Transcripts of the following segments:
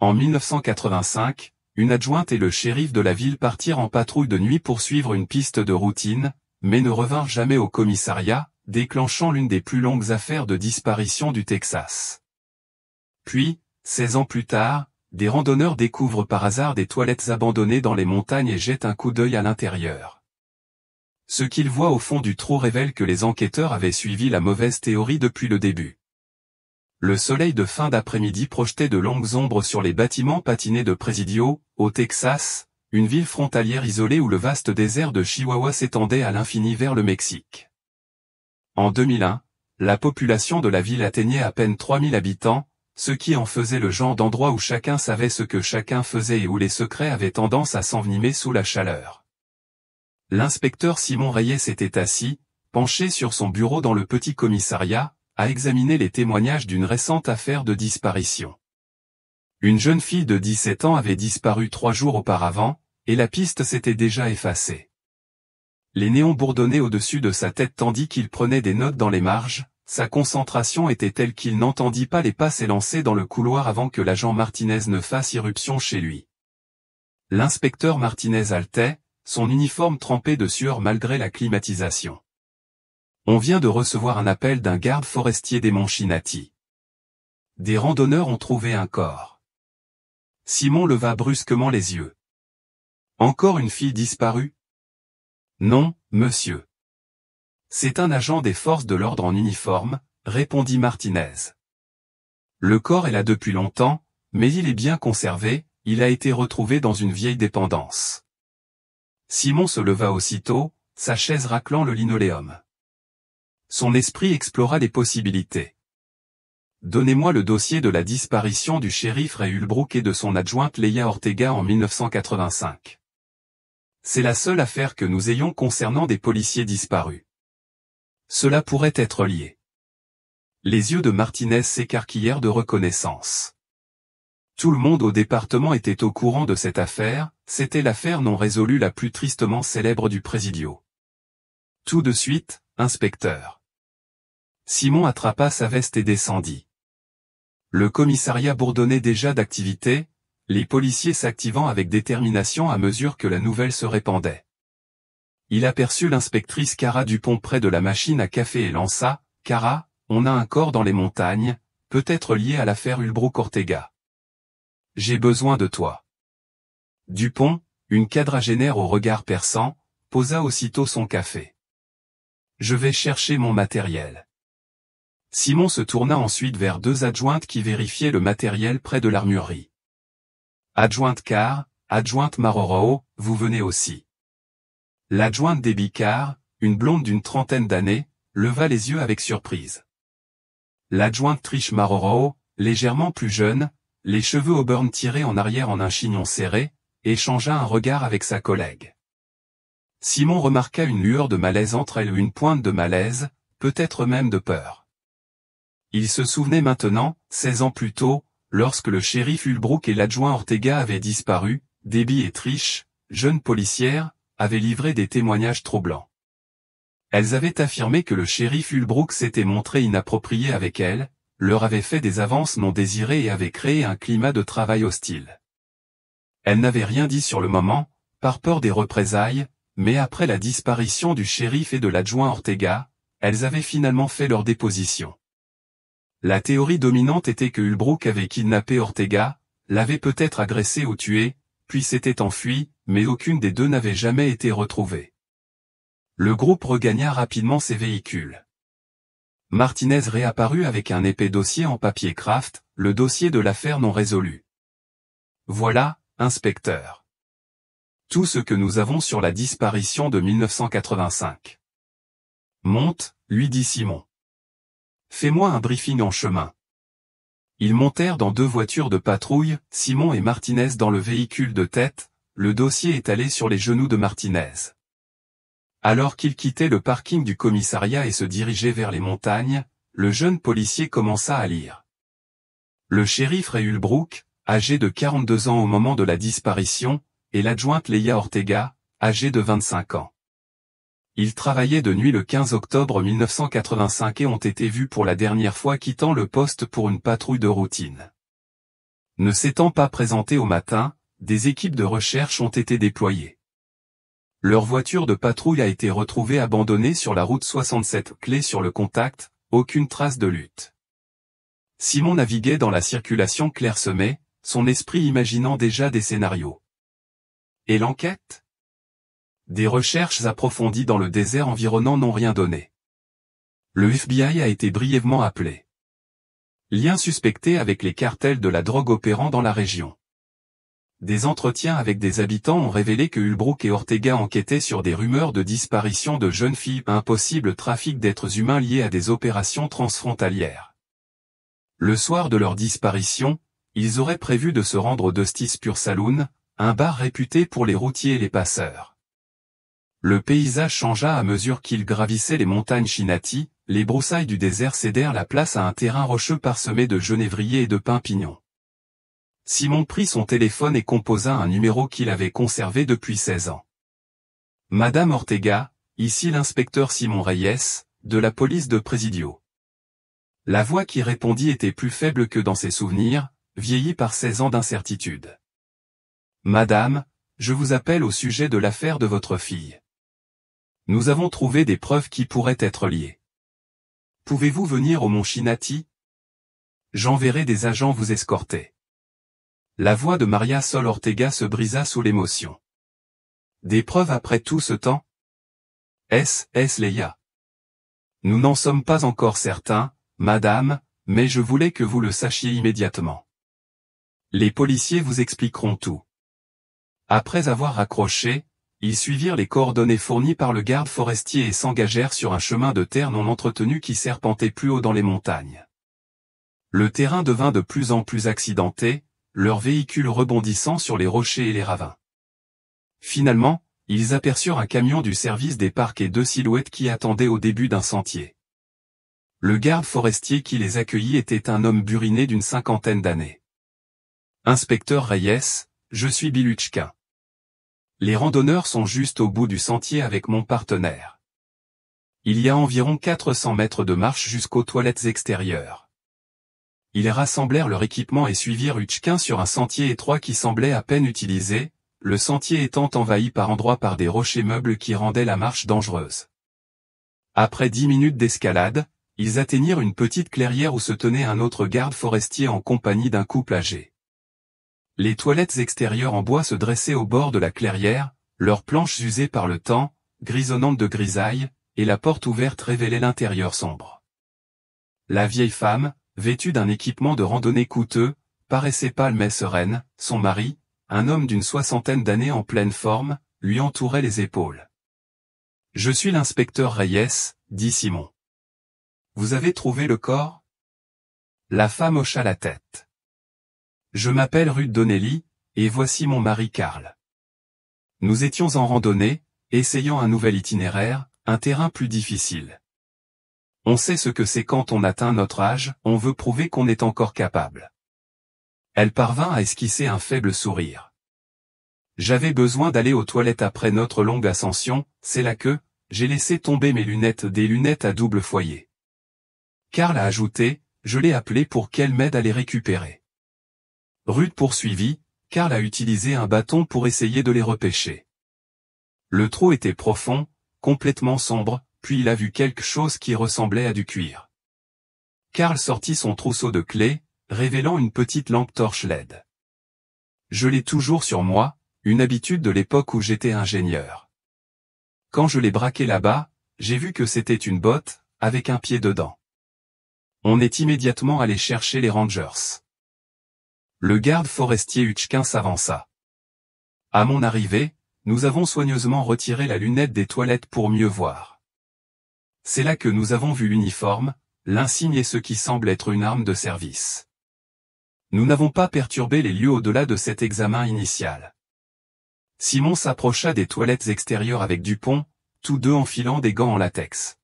En 1985, une adjointe et le shérif de la ville partirent en patrouille de nuit pour suivre une piste de routine, mais ne revinrent jamais au commissariat, déclenchant l'une des plus longues affaires de disparition du Texas. Puis, 16 ans plus tard, des randonneurs découvrent par hasard des toilettes abandonnées dans les montagnes et jettent un coup d'œil à l'intérieur. Ce qu'ils voient au fond du trou révèle que les enquêteurs avaient suivi la mauvaise théorie depuis le début. Le soleil de fin d'après-midi projetait de longues ombres sur les bâtiments patinés de Presidio, au Texas, une ville frontalière isolée où le vaste désert de Chihuahua s'étendait à l'infini vers le Mexique. En 2001, la population de la ville atteignait à peine 3000 habitants, ce qui en faisait le genre d'endroit où chacun savait ce que chacun faisait et où les secrets avaient tendance à s'envenimer sous la chaleur. L'inspecteur Simon Reyes était assis, penché sur son bureau dans le petit commissariat, à examiner les témoignages d'une récente affaire de disparition. Une jeune fille de 17 ans avait disparu 3 jours auparavant, et la piste s'était déjà effacée. Les néons bourdonnaient au-dessus de sa tête tandis qu'il prenait des notes dans les marges, sa concentration était telle qu'il n'entendit pas les pas s'élancer dans le couloir avant que l'agent Martinez ne fasse irruption chez lui. L'inspecteur Martinez haletait, son uniforme trempé de sueur malgré la climatisation. On vient de recevoir un appel d'un garde forestier des Monts Chinati. Des randonneurs ont trouvé un corps. Simon leva brusquement les yeux. Encore une fille disparue? Non, monsieur. C'est un agent des forces de l'ordre en uniforme, répondit Martinez. Le corps est là depuis longtemps, mais il est bien conservé, il a été retrouvé dans une vieille dépendance. Simon se leva aussitôt, sa chaise raclant le linoléum. Son esprit explora les possibilités. Donnez-moi le dossier de la disparition du shérif Ray Ulbrook et de son adjointe Leia Ortega en 1985. C'est la seule affaire que nous ayons concernant des policiers disparus. Cela pourrait être lié. Les yeux de Martinez s'écarquillèrent de reconnaissance. Tout le monde au département était au courant de cette affaire, c'était l'affaire non résolue la plus tristement célèbre du Presidio. Tout de suite, inspecteur. Simon attrapa sa veste et descendit. Le commissariat bourdonnait déjà d'activité, les policiers s'activant avec détermination à mesure que la nouvelle se répandait. Il aperçut l'inspectrice Cara Dupont près de la machine à café et lança, « Cara, on a un corps dans les montagnes, peut-être lié à l'affaire Ulbrook-Ortega. J'ai besoin de toi. » Dupont, une quadragénaire au regard perçant, posa aussitôt son café. « Je vais chercher mon matériel. » Simon se tourna ensuite vers 2 adjointes qui vérifiaient le matériel près de l'armurerie. « Adjointe Carr, adjointe Maroro, vous venez aussi. » L'adjointe Debbie Carr, une blonde d'une trentaine d'années, leva les yeux avec surprise. L'adjointe Trish Maroro, légèrement plus jeune, les cheveux auburn tirés en arrière en un chignon serré, échangea un regard avec sa collègue. Simon remarqua une lueur de malaise entre elles, une pointe de malaise, peut-être même de peur. Il se souvenait maintenant, 16 ans plus tôt, lorsque le shérif Ulbrook et l'adjoint Ortega avaient disparu, Debbie et Trish, jeunes policières, avaient livré des témoignages troublants. Elles avaient affirmé que le shérif Ulbrook s'était montré inapproprié avec elles, leur avait fait des avances non désirées et avait créé un climat de travail hostile. Elles n'avaient rien dit sur le moment, par peur des représailles, mais après la disparition du shérif et de l'adjoint Ortega, elles avaient finalement fait leur déposition. La théorie dominante était que Ulbrook avait kidnappé Ortega, l'avait peut-être agressé ou tué, puis s'était enfui, mais aucune des deux n'avait jamais été retrouvée. Le groupe regagna rapidement ses véhicules. Martinez réapparut avec un épais dossier en papier craft, le dossier de l'affaire non résolue. « Voilà, inspecteur. Tout ce que nous avons sur la disparition de 1985. »« Monte, » lui dit Simon. « Fais-moi un briefing en chemin. » Ils montèrent dans 2 voitures de patrouille, Simon et Martinez dans le véhicule de tête, le dossier étalé sur les genoux de Martinez. Alors qu'il quittait le parking du commissariat et se dirigeait vers les montagnes, le jeune policier commença à lire. Le shérif Ray Ulbrook, âgé de 42 ans au moment de la disparition, et l'adjointe Leia Ortega, âgée de 25 ans. Ils travaillaient de nuit le 15 octobre 1985 et ont été vus pour la dernière fois quittant le poste pour une patrouille de routine. Ne s'étant pas présentés au matin, des équipes de recherche ont été déployées. Leur voiture de patrouille a été retrouvée abandonnée sur la route 67, clé sur le contact, aucune trace de lutte. Simon naviguait dans la circulation clairsemée, son esprit imaginant déjà des scénarios. Et l'enquête? Des recherches approfondies dans le désert environnant n'ont rien donné. Le FBI a été brièvement appelé. Lien suspecté avec les cartels de la drogue opérant dans la région. Des entretiens avec des habitants ont révélé que Ulbrook et Ortega enquêtaient sur des rumeurs de disparition de jeunes filles, un possible trafic d'êtres humains lié à des opérations transfrontalières. Le soir de leur disparition, ils auraient prévu de se rendre au Dusty's Pure Saloon, un bar réputé pour les routiers et les passeurs. Le paysage changea à mesure qu'ils gravissaient les montagnes Chinati, les broussailles du désert cédèrent la place à un terrain rocheux parsemé de genévriers et de pins-pignons. Simon prit son téléphone et composa un numéro qu'il avait conservé depuis 16 ans. Madame Ortega, ici l'inspecteur Simon Reyes, de la police de Presidio. La voix qui répondit était plus faible que dans ses souvenirs, vieillie par 16 ans d'incertitude. Madame, je vous appelle au sujet de l'affaire de votre fille. Nous avons trouvé des preuves qui pourraient être liées. Pouvez-vous venir au Mont Chinati? J'enverrai des agents vous escorter. La voix de Maria Sol Ortega se brisa sous l'émotion. Des preuves après tout ce temps? Est-ce Leia? Nous n'en sommes pas encore certains, madame, mais je voulais que vous le sachiez immédiatement. Les policiers vous expliqueront tout. Après avoir raccroché, ils suivirent les coordonnées fournies par le garde forestier et s'engagèrent sur un chemin de terre non entretenu qui serpentait plus haut dans les montagnes. Le terrain devint de plus en plus accidenté, leurs véhicules rebondissant sur les rochers et les ravins. Finalement, ils aperçurent un camion du service des parcs et deux silhouettes qui attendaient au début d'un sentier. Le garde forestier qui les accueillit était un homme buriné d'une 50aine d'années. Inspecteur Reyes, je suis Biluchka. Les randonneurs sont juste au bout du sentier avec mon partenaire. Il y a environ 400 mètres de marche jusqu'aux toilettes extérieures. Ils rassemblèrent leur équipement et suivirent Uchkin sur un sentier étroit qui semblait à peine utilisé, le sentier étant envahi par endroits par des rochers meubles qui rendaient la marche dangereuse. Après 10 minutes d'escalade, ils atteignirent une petite clairière où se tenait un autre garde forestier en compagnie d'un couple âgé. Les toilettes extérieures en bois se dressaient au bord de la clairière, leurs planches usées par le temps, grisonnantes de grisaille, et la porte ouverte révélait l'intérieur sombre. La vieille femme, vêtue d'un équipement de randonnée coûteux, paraissait pâle mais sereine, son mari, un homme d'une 60aine d'années en pleine forme, lui entourait les épaules. « Je suis l'inspecteur Reyes, dit Simon. Vous avez trouvé le corps? » La femme hocha la tête. Je m'appelle Ruth Donnelly, et voici mon mari Carl. Nous étions en randonnée, essayant un nouvel itinéraire, un terrain plus difficile. On sait ce que c'est quand on atteint notre âge, on veut prouver qu'on est encore capable. Elle parvint à esquisser un faible sourire. J'avais besoin d'aller aux toilettes après notre longue ascension, c'est là que, j'ai laissé tomber mes lunettes, des lunettes à double foyer. Carl a ajouté, je l'ai appelé pour qu'elle m'aide à les récupérer. Ruth poursuivit, Carl a utilisé un bâton pour essayer de les repêcher. Le trou était profond, complètement sombre, puis il a vu quelque chose qui ressemblait à du cuir. Carl sortit son trousseau de clés, révélant une petite lampe torche LED. Je l'ai toujours sur moi, une habitude de l'époque où j'étais ingénieur. Quand je l'ai braqué là-bas, j'ai vu que c'était une botte, avec un pied dedans. On est immédiatement allé chercher les Rangers. Le garde forestier Uchkin s'avança. À mon arrivée, nous avons soigneusement retiré la lunette des toilettes pour mieux voir. C'est là que nous avons vu l'uniforme, l'insigne et ce qui semble être une arme de service. Nous n'avons pas perturbé les lieux au-delà de cet examen initial. Simon s'approcha des toilettes extérieures avec Dupont, tous deux enfilant des gants en latex.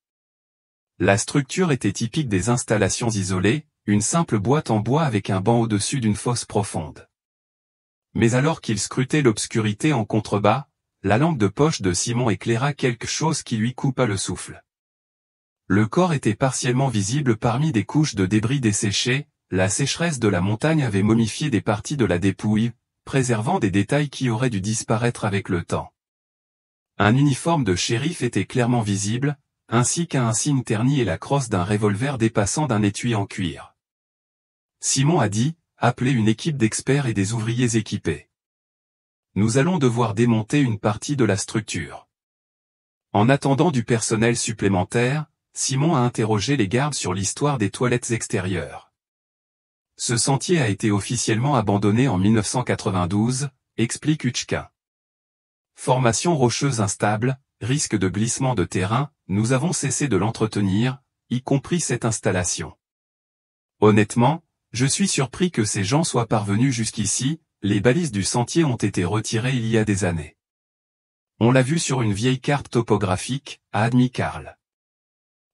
La structure était typique des installations isolées, une simple boîte en bois avec un banc au-dessus d'une fosse profonde. Mais alors qu'il scrutait l'obscurité en contrebas, la lampe de poche de Simon éclaira quelque chose qui lui coupa le souffle. Le corps était partiellement visible parmi des couches de débris desséchés, la sécheresse de la montagne avait momifié des parties de la dépouille, préservant des détails qui auraient dû disparaître avec le temps. Un uniforme de shérif était clairement visible, ainsi qu'un insigne terni et la crosse d'un revolver dépassant d'un étui en cuir. Simon a dit, appelez une équipe d'experts et des ouvriers équipés. Nous allons devoir démonter une partie de la structure. En attendant du personnel supplémentaire, Simon a interrogé les gardes sur l'histoire des toilettes extérieures. Ce sentier a été officiellement abandonné en 1992, explique Hutchkin. Formation rocheuse instable, risque de glissement de terrain, nous avons cessé de l'entretenir, y compris cette installation. Honnêtement, je suis surpris que ces gens soient parvenus jusqu'ici, les balises du sentier ont été retirées il y a des années. On l'a vu sur une vieille carte topographique, a admis Karl.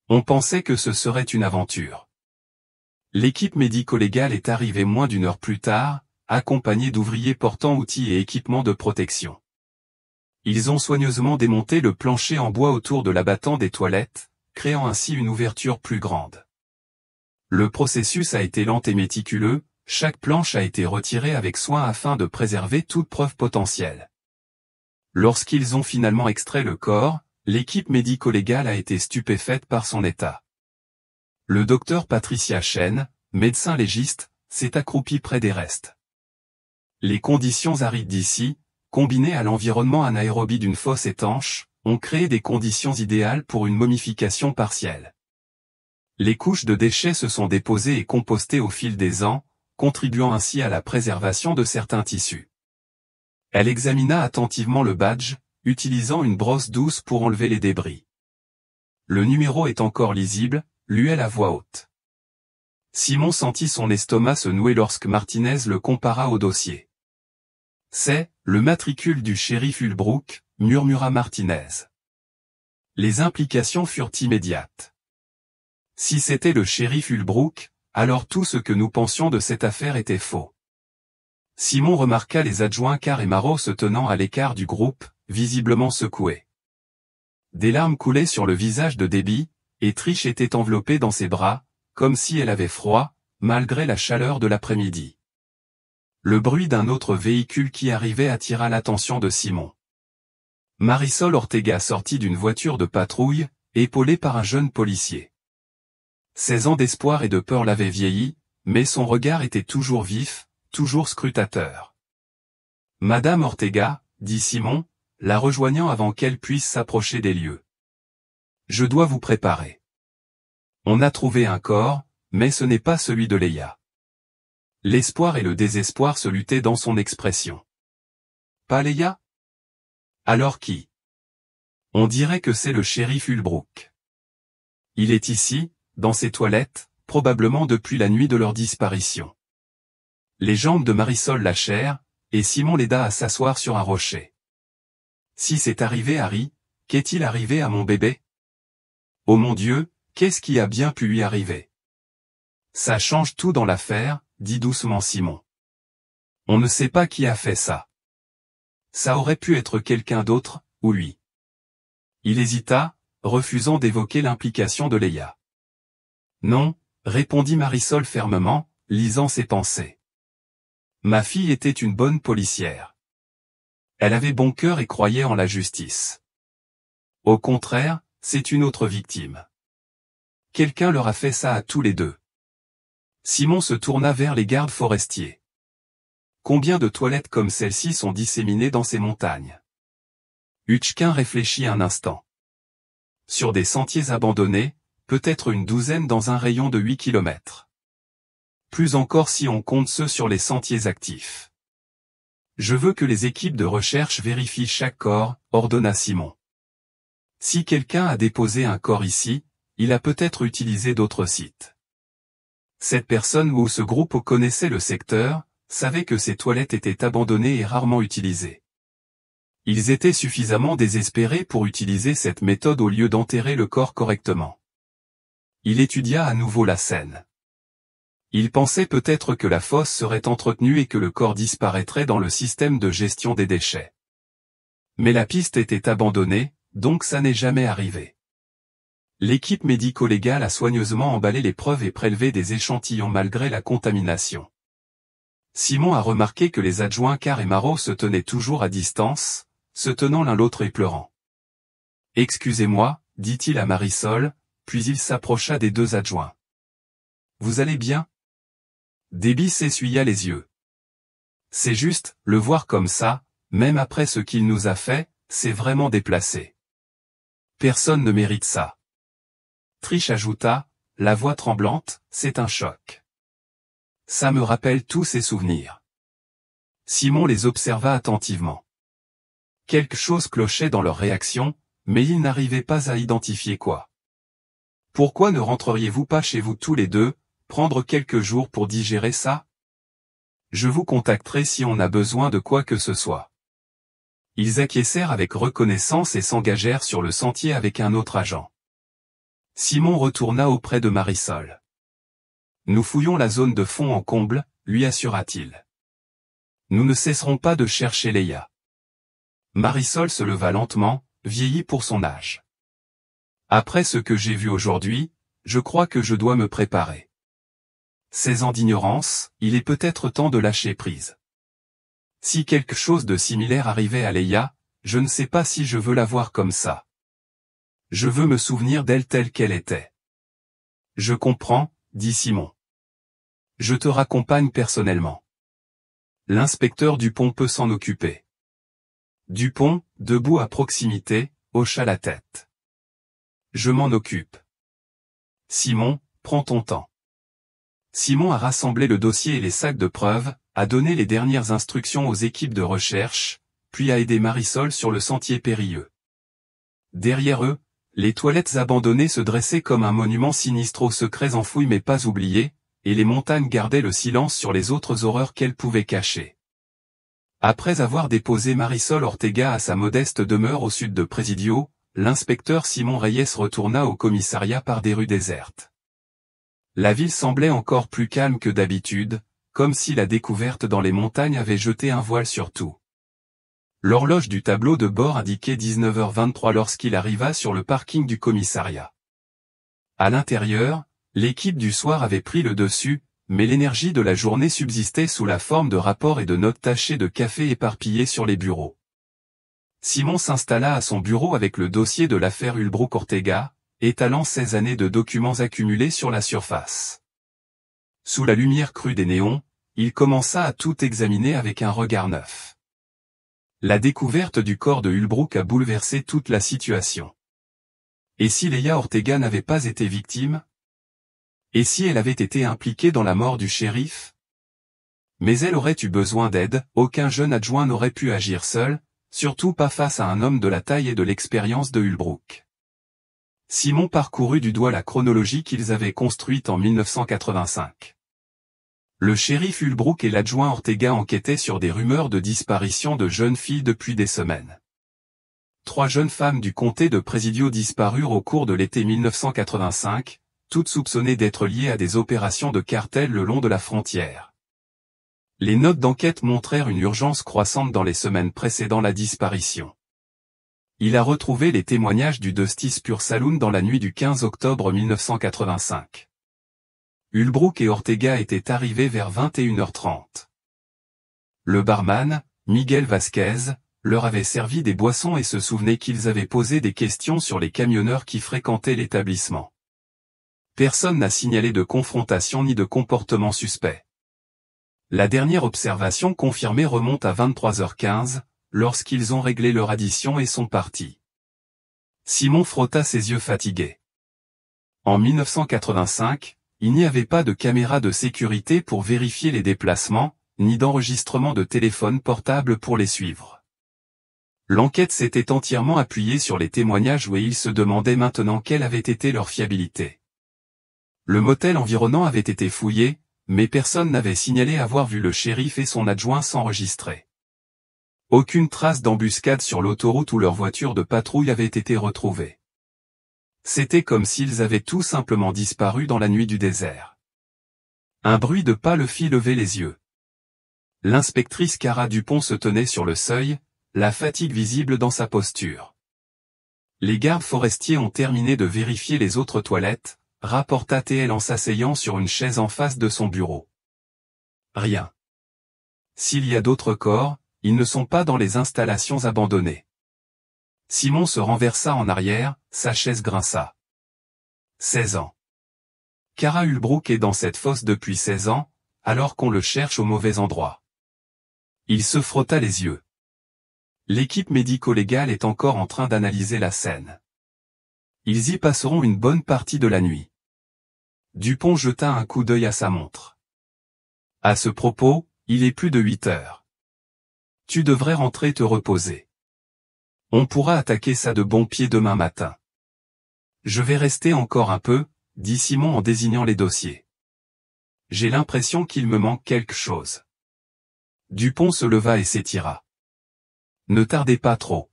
On pensait que ce serait une aventure. L'équipe médico-légale est arrivée moins d'une heure plus tard, accompagnée d'ouvriers portant outils et équipements de protection. Ils ont soigneusement démonté le plancher en bois autour de l'abattant des toilettes, créant ainsi une ouverture plus grande. Le processus a été lent et méticuleux, chaque planche a été retirée avec soin afin de préserver toute preuve potentielle. Lorsqu'ils ont finalement extrait le corps, l'équipe médico-légale a été stupéfaite par son état. Le docteur Patricia Chen, médecin légiste, s'est accroupi près des restes. Les conditions arides d'ici, combinées à l'environnement anaérobie d'une fosse étanche, ont créé des conditions idéales pour une momification partielle. Les couches de déchets se sont déposées et compostées au fil des ans, contribuant ainsi à la préservation de certains tissus. Elle examina attentivement le badge, utilisant une brosse douce pour enlever les débris. Le numéro est encore lisible, lut-elle à voix haute. Simon sentit son estomac se nouer lorsque Martinez le compara au dossier. C'est le matricule du shérif Ulbrook, murmura Martinez. Les implications furent immédiates. Si c'était le shérif Ulbrook, alors tout ce que nous pensions de cette affaire était faux. Simon remarqua les adjoints Carr et Marot se tenant à l'écart du groupe, visiblement secoués. Des larmes coulaient sur le visage de Debbie, et Trish était enveloppée dans ses bras, comme si elle avait froid, malgré la chaleur de l'après-midi. Le bruit d'un autre véhicule qui arrivait attira l'attention de Simon. Marisol Ortega sortit d'une voiture de patrouille, épaulée par un jeune policier. 16 ans d'espoir et de peur l'avaient vieilli, mais son regard était toujours vif, toujours scrutateur. Madame Ortega, dit Simon, la rejoignant avant qu'elle puisse s'approcher des lieux. Je dois vous préparer. On a trouvé un corps, mais ce n'est pas celui de Leia. L'espoir et le désespoir se luttaient dans son expression. Pas Leia? Alors qui? On dirait que c'est le shérif Ulbrook. Il est ici, dans ses toilettes, probablement depuis la nuit de leur disparition. Les jambes de Marisol lâchèrent, et Simon l'aida à s'asseoir sur un rocher. Si c'est arrivé Harry, qu'est-il arrivé à mon bébé? Oh mon Dieu, qu'est-ce qui a bien pu lui arriver? Ça change tout dans l'affaire, dit doucement Simon. On ne sait pas qui a fait ça. Ça aurait pu être quelqu'un d'autre, ou lui. Il hésita, refusant d'évoquer l'implication de Leia. Non, répondit Marisol fermement, lisant ses pensées. Ma fille était une bonne policière. Elle avait bon cœur et croyait en la justice. Au contraire, c'est une autre victime. Quelqu'un leur a fait ça à tous les deux. Simon se tourna vers les gardes forestiers. Combien de toilettes comme celle-ci sont disséminées dans ces montagnes? Hutchkin réfléchit un instant. Sur des sentiers abandonnés, peut-être une douzaine dans un rayon de 8 kilomètres. Plus encore si on compte ceux sur les sentiers actifs. Je veux que les équipes de recherche vérifient chaque corps, ordonna Simon. Si quelqu'un a déposé un corps ici, il a peut-être utilisé d'autres sites. Cette personne ou ce groupe connaissait le secteur, savait que ces toilettes étaient abandonnées et rarement utilisées. Ils étaient suffisamment désespérés pour utiliser cette méthode au lieu d'enterrer le corps correctement. Il étudia à nouveau la scène. Il pensait peut-être que la fosse serait entretenue et que le corps disparaîtrait dans le système de gestion des déchets. Mais la piste était abandonnée, donc ça n'est jamais arrivé. L'équipe médico-légale a soigneusement emballé les preuves et prélevé des échantillons malgré la contamination. Simon a remarqué que les adjoints Carr et Marot se tenaient toujours à distance, se tenant l'un l'autre et pleurant. « Excusez-moi, dit-il à Marisol, puis il s'approcha des deux adjoints. « Vous allez bien ?» Déby s'essuya les yeux. « C'est juste, le voir comme ça, même après ce qu'il nous a fait, c'est vraiment déplacé. Personne ne mérite ça. » Trish ajouta, la voix tremblante, « C'est un choc. Ça me rappelle tous ces souvenirs. » Simon les observa attentivement. Quelque chose clochait dans leur réaction, mais il n'arrivait pas à identifier quoi. « Pourquoi ne rentreriez-vous pas chez vous tous les deux, prendre quelques jours pour digérer ça? Je vous contacterai si on a besoin de quoi que ce soit. » Ils acquiescèrent avec reconnaissance et s'engagèrent sur le sentier avec un autre agent. Simon retourna auprès de Marisol. « Nous fouillons la zone de fond en comble, lui assura-t-il. Nous ne cesserons pas de chercher Leia. » Marisol se leva lentement, vieillie pour son âge. « Après ce que j'ai vu aujourd'hui, je crois que je dois me préparer. 16 ans d'ignorance, il est peut-être temps de lâcher prise. Si quelque chose de similaire arrivait à Leia, je ne sais pas si je veux la voir comme ça. Je veux me souvenir d'elle telle qu'elle était. » « Je comprends, » dit Simon. « Je te raccompagne personnellement. L'inspecteur Dupont peut s'en occuper. » Dupont, debout à proximité, hocha la tête. « Je m'en occupe. » « Simon, prends ton temps. » Simon a rassemblé le dossier et les sacs de preuves, a donné les dernières instructions aux équipes de recherche, puis a aidé Marisol sur le sentier périlleux. Derrière eux, les toilettes abandonnées se dressaient comme un monument sinistre aux secrets enfouis mais pas oubliés, et les montagnes gardaient le silence sur les autres horreurs qu'elles pouvaient cacher. Après avoir déposé Marisol Ortega à sa modeste demeure au sud de Presidio, l'inspecteur Simon Reyes retourna au commissariat par des rues désertes. La ville semblait encore plus calme que d'habitude, comme si la découverte dans les montagnes avait jeté un voile sur tout. L'horloge du tableau de bord indiquait 19h23 lorsqu'il arriva sur le parking du commissariat. À l'intérieur, l'équipe du soir avait pris le dessus, mais l'énergie de la journée subsistait sous la forme de rapports et de notes tachées de café éparpillées sur les bureaux. Simon s'installa à son bureau avec le dossier de l'affaire Ulbrook-Ortega, étalant 16 années de documents accumulés sur la surface. Sous la lumière crue des néons, il commença à tout examiner avec un regard neuf. La découverte du corps de Ulbrook a bouleversé toute la situation. Et si Leia Ortega n'avait pas été victime? Et si elle avait été impliquée dans la mort du shérif? Mais elle aurait eu besoin d'aide, aucun jeune adjoint n'aurait pu agir seul, surtout pas face à un homme de la taille et de l'expérience de Ulbrook. Simon parcourut du doigt la chronologie qu'ils avaient construite en 1985. Le shérif Ulbrook et l'adjoint Ortega enquêtaient sur des rumeurs de disparition de jeunes filles depuis des semaines. 3 jeunes femmes du comté de Presidio disparurent au cours de l'été 1985, toutes soupçonnées d'être liées à des opérations de cartel le long de la frontière. Les notes d'enquête montrèrent une urgence croissante dans les semaines précédant la disparition. Il a retrouvé les témoignages du Dusty's Pure Saloon dans la nuit du 15 octobre 1985. Ulbrook et Ortega étaient arrivés vers 21h30. Le barman, Miguel Vasquez, leur avait servi des boissons et se souvenait qu'ils avaient posé des questions sur les camionneurs qui fréquentaient l'établissement. Personne n'a signalé de confrontation ni de comportement suspect. La dernière observation confirmée remonte à 23h15, lorsqu'ils ont réglé leur addition et sont partis. Simon frotta ses yeux fatigués. En 1985, il n'y avait pas de caméra de sécurité pour vérifier les déplacements, ni d'enregistrement de téléphone portable pour les suivre. L'enquête s'était entièrement appuyée sur les témoignages et il se demandait maintenant quelle avait été leur fiabilité. Le motel environnant avait été fouillé, mais personne n'avait signalé avoir vu le shérif et son adjoint s'enregistrer. Aucune trace d'embuscade sur l'autoroute où leur voiture de patrouille avait été retrouvée. C'était comme s'ils avaient tout simplement disparu dans la nuit du désert. Un bruit de pas le fit lever les yeux. L'inspectrice Cara Dupont se tenait sur le seuil, la fatigue visible dans sa posture. Les gardes forestiers ont terminé de vérifier les autres toilettes, rapporta TL en s'asseyant sur une chaise en face de son bureau. Rien. S'il y a d'autres corps, ils ne sont pas dans les installations abandonnées. Simon se renversa en arrière, sa chaise grinça. 16 ans. Kara Hulbrook est dans cette fosse depuis 16 ans, alors qu'on le cherche au mauvais endroit. Il se frotta les yeux. L'équipe médico-légale est encore en train d'analyser la scène. Ils y passeront une bonne partie de la nuit. Dupont jeta un coup d'œil à sa montre. À ce propos, il est plus de 8 heures. Tu devrais rentrer te reposer. On pourra attaquer ça de bon pied demain matin. Je vais rester encore un peu, dit Simon en désignant les dossiers. J'ai l'impression qu'il me manque quelque chose. Dupont se leva et s'étira. Ne tardez pas trop.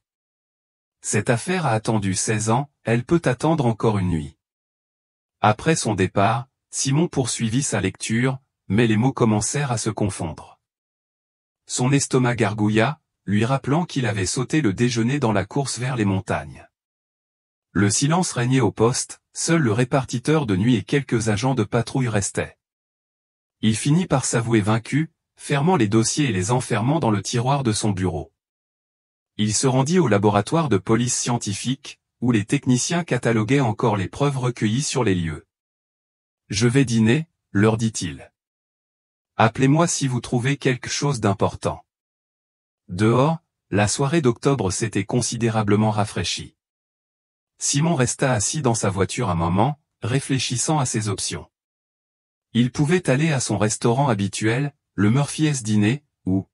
Cette affaire a attendu 16 ans, elle peut attendre encore une nuit. Après son départ, Simon poursuivit sa lecture, mais les mots commencèrent à se confondre. Son estomac gargouilla, lui rappelant qu'il avait sauté le déjeuner dans la course vers les montagnes. Le silence régnait au poste, seul le répartiteur de nuit et quelques agents de patrouille restaient. Il finit par s'avouer vaincu, fermant les dossiers et les enfermant dans le tiroir de son bureau. Il se rendit au laboratoire de police scientifique, où les techniciens cataloguaient encore les preuves recueillies sur les lieux. « Je vais dîner », leur dit-il. « Appelez-moi si vous trouvez quelque chose d'important. » Dehors, la soirée d'octobre s'était considérablement rafraîchie. Simon resta assis dans sa voiture un moment, réfléchissant à ses options. Il pouvait aller à son restaurant habituel, le Murphy's Diner, ou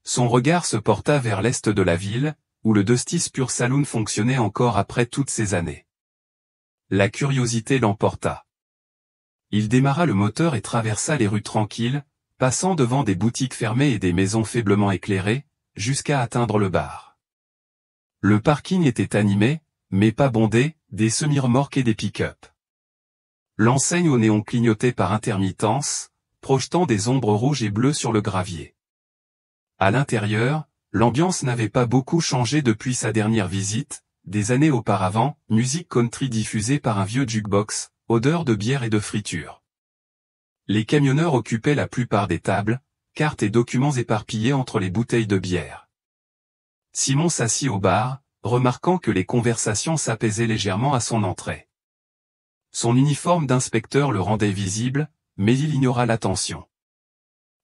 son regard se porta vers l'est de la ville, où le Dusty's Pure Saloon fonctionnait encore après toutes ces années. La curiosité l'emporta. Il démarra le moteur et traversa les rues tranquilles, passant devant des boutiques fermées et des maisons faiblement éclairées, jusqu'à atteindre le bar. Le parking était animé, mais pas bondé, des semi-remorques et des pick-up. L'enseigne au néon clignotait par intermittence, projetant des ombres rouges et bleues sur le gravier. À l'intérieur, l'ambiance n'avait pas beaucoup changé depuis sa dernière visite, des années auparavant, musique country diffusée par un vieux jukebox, odeur de bière et de friture. Les camionneurs occupaient la plupart des tables, cartes et documents éparpillés entre les bouteilles de bière. Simon s'assit au bar, remarquant que les conversations s'apaisaient légèrement à son entrée. Son uniforme d'inspecteur le rendait visible, mais il ignora l'attention.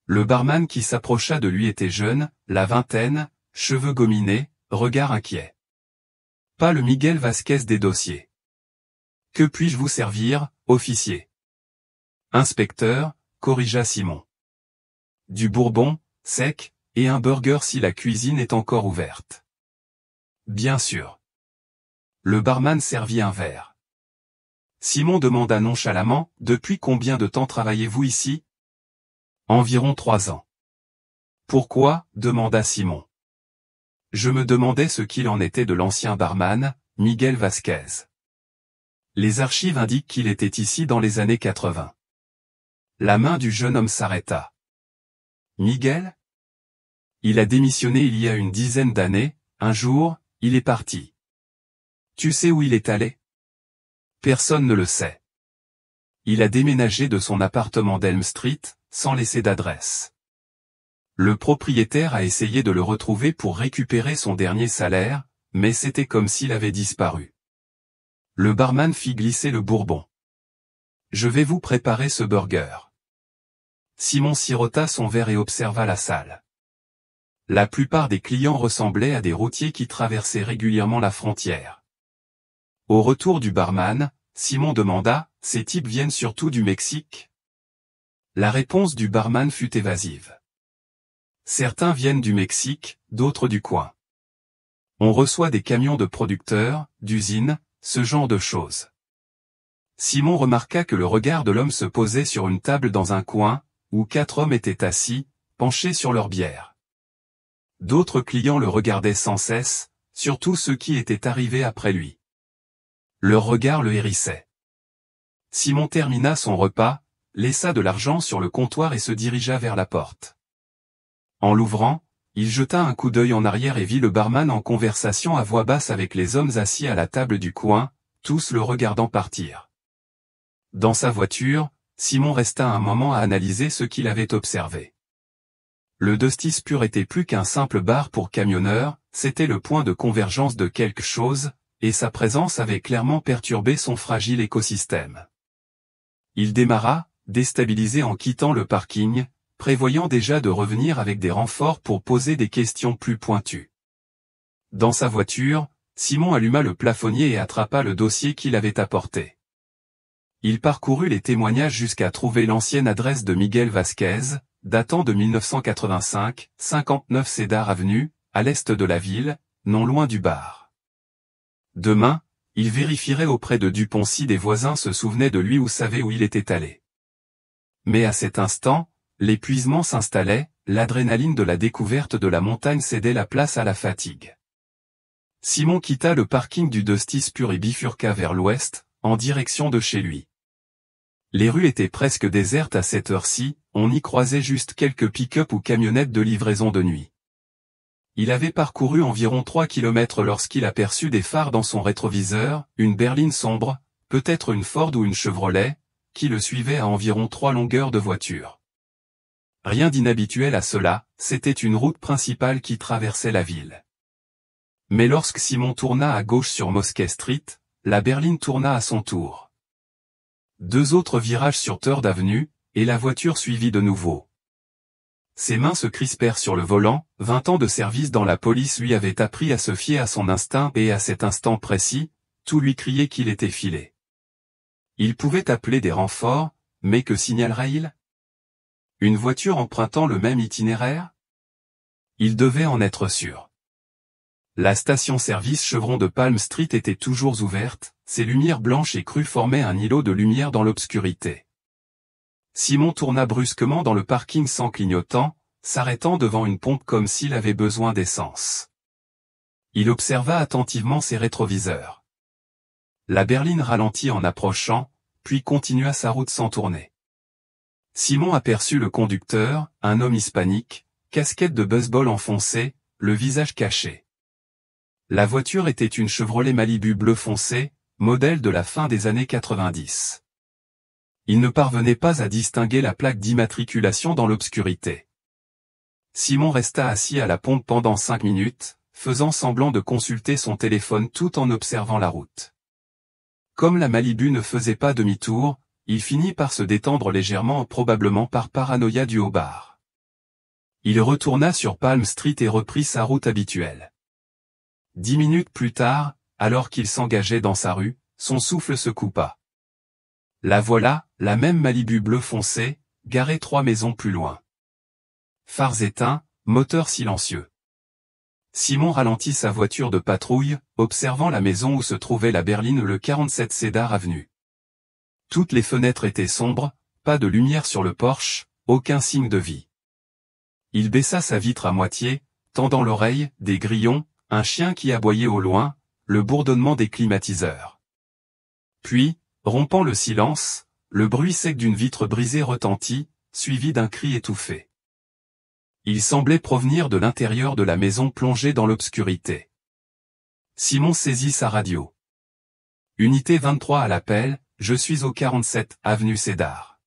Le barman qui s'approcha de lui était jeune, la vingtaine, cheveux gominés, regard inquiet. Pas le Miguel Vasquez des dossiers. Que puis-je vous servir, officier? Inspecteur, corrigea Simon. Du bourbon, sec, et un burger si la cuisine est encore ouverte. Bien sûr. Le barman servit un verre. Simon demanda nonchalamment, depuis combien de temps travaillez-vous ici? Environ 3 ans. Pourquoi? Demanda Simon. Je me demandais ce qu'il en était de l'ancien barman, Miguel Vasquez. Les archives indiquent qu'il était ici dans les années 80. La main du jeune homme s'arrêta. Miguel? Il a démissionné il y a une dizaine d'années, un jour, il est parti. Tu sais où il est allé? Personne ne le sait. Il a déménagé de son appartement d'Elm Street, sans laisser d'adresse. Le propriétaire a essayé de le retrouver pour récupérer son dernier salaire, mais c'était comme s'il avait disparu. Le barman fit glisser le bourbon. Je vais vous préparer ce burger. Simon sirota son verre et observa la salle. La plupart des clients ressemblaient à des routiers qui traversaient régulièrement la frontière. Au retour du barman, Simon demanda, « Ces types viennent surtout du Mexique ?» La réponse du barman fut évasive. Certains viennent du Mexique, d'autres du coin. On reçoit des camions de producteurs, d'usines, ce genre de choses. Simon remarqua que le regard de l'homme se posait sur une table dans un coin, où 4 hommes étaient assis, penchés sur leur bière. D'autres clients le regardaient sans cesse, surtout ceux qui étaient arrivés après lui. Leur regard le hérissait. Simon termina son repas, laissa de l'argent sur le comptoir et se dirigea vers la porte. En l'ouvrant, Il jeta un coup d'œil en arrière et vit le barman en conversation à voix basse avec les hommes assis à la table du coin, tous le regardant partir. Dans sa voiture, Simon resta un moment à analyser ce qu'il avait observé. Le Dusty Spur était plus qu'un simple bar pour camionneurs, c'était le point de convergence de quelque chose, et sa présence avait clairement perturbé son fragile écosystème. Il démarra, déstabilisé en quittant le parking, prévoyant déjà de revenir avec des renforts pour poser des questions plus pointues. Dans sa voiture, Simon alluma le plafonnier et attrapa le dossier qu'il avait apporté. Il parcourut les témoignages jusqu'à trouver l'ancienne adresse de Miguel Vasquez, datant de 1985, 59 Cedar Avenue, à l'est de la ville, non loin du bar. Demain, il vérifierait auprès de Dupont si des voisins se souvenaient de lui ou savaient où il était allé. Mais à cet instant, l'épuisement s'installait, l'adrénaline de la découverte de la montagne cédait la place à la fatigue. Simon quitta le parking du Dusty Spur et bifurqua vers l'ouest, en direction de chez lui. Les rues étaient presque désertes à cette heure-ci, on y croisait juste quelques pick-up ou camionnettes de livraison de nuit. Il avait parcouru environ 3 kilomètres lorsqu'il aperçut des phares dans son rétroviseur, une berline sombre, peut-être une Ford ou une Chevrolet, qui le suivait à environ 3 longueurs de voiture. Rien d'inhabituel à cela, c'était une route principale qui traversait la ville. Mais lorsque Simon tourna à gauche sur Mosquée Street, la berline tourna à son tour. 2 autres virages sur Third Avenue, et la voiture suivit de nouveau. Ses mains se crispèrent sur le volant, 20 ans de service dans la police lui avaient appris à se fier à son instinct et à cet instant précis, tout lui criait qu'il était filé. Il pouvait appeler des renforts, mais que signalerait-il? Une voiture empruntant le même itinéraire? Il devait en être sûr. La station-service Chevron de Palm Street était toujours ouverte, ses lumières blanches et crues formaient un îlot de lumière dans l'obscurité. Simon tourna brusquement dans le parking sans clignotant, s'arrêtant devant une pompe comme s'il avait besoin d'essence. Il observa attentivement ses rétroviseurs. La berline ralentit en approchant, puis continua sa route sans tourner. Simon aperçut le conducteur, un homme hispanique, casquette de baseball enfoncée, le visage caché. La voiture était une Chevrolet Malibu bleu foncé, modèle de la fin des années 90. Il ne parvenait pas à distinguer la plaque d'immatriculation dans l'obscurité. Simon resta assis à la pompe pendant 5 minutes, faisant semblant de consulter son téléphone tout en observant la route. Comme la Malibu ne faisait pas demi-tour, il finit par se détendre légèrement, probablement par paranoïa due au bar. Il retourna sur Palm Street et reprit sa route habituelle. 10 minutes plus tard, alors qu'il s'engageait dans sa rue, son souffle se coupa. La voilà, la même Malibu bleu foncé, garée 3 maisons plus loin. Phares éteints, moteur silencieux. Simon ralentit sa voiture de patrouille, observant la maison où se trouvait la berline le 47 Cedar Avenue. Toutes les fenêtres étaient sombres, pas de lumière sur le porche, aucun signe de vie. Il baissa sa vitre à moitié, tendant l'oreille, des grillons, un chien qui aboyait au loin, le bourdonnement des climatiseurs. Puis, rompant le silence, le bruit sec d'une vitre brisée retentit, suivi d'un cri étouffé. Il semblait provenir de l'intérieur de la maison plongée dans l'obscurité. Simon saisit sa radio. Unité 23 à l'appel, je suis au 47 avenue Cedar.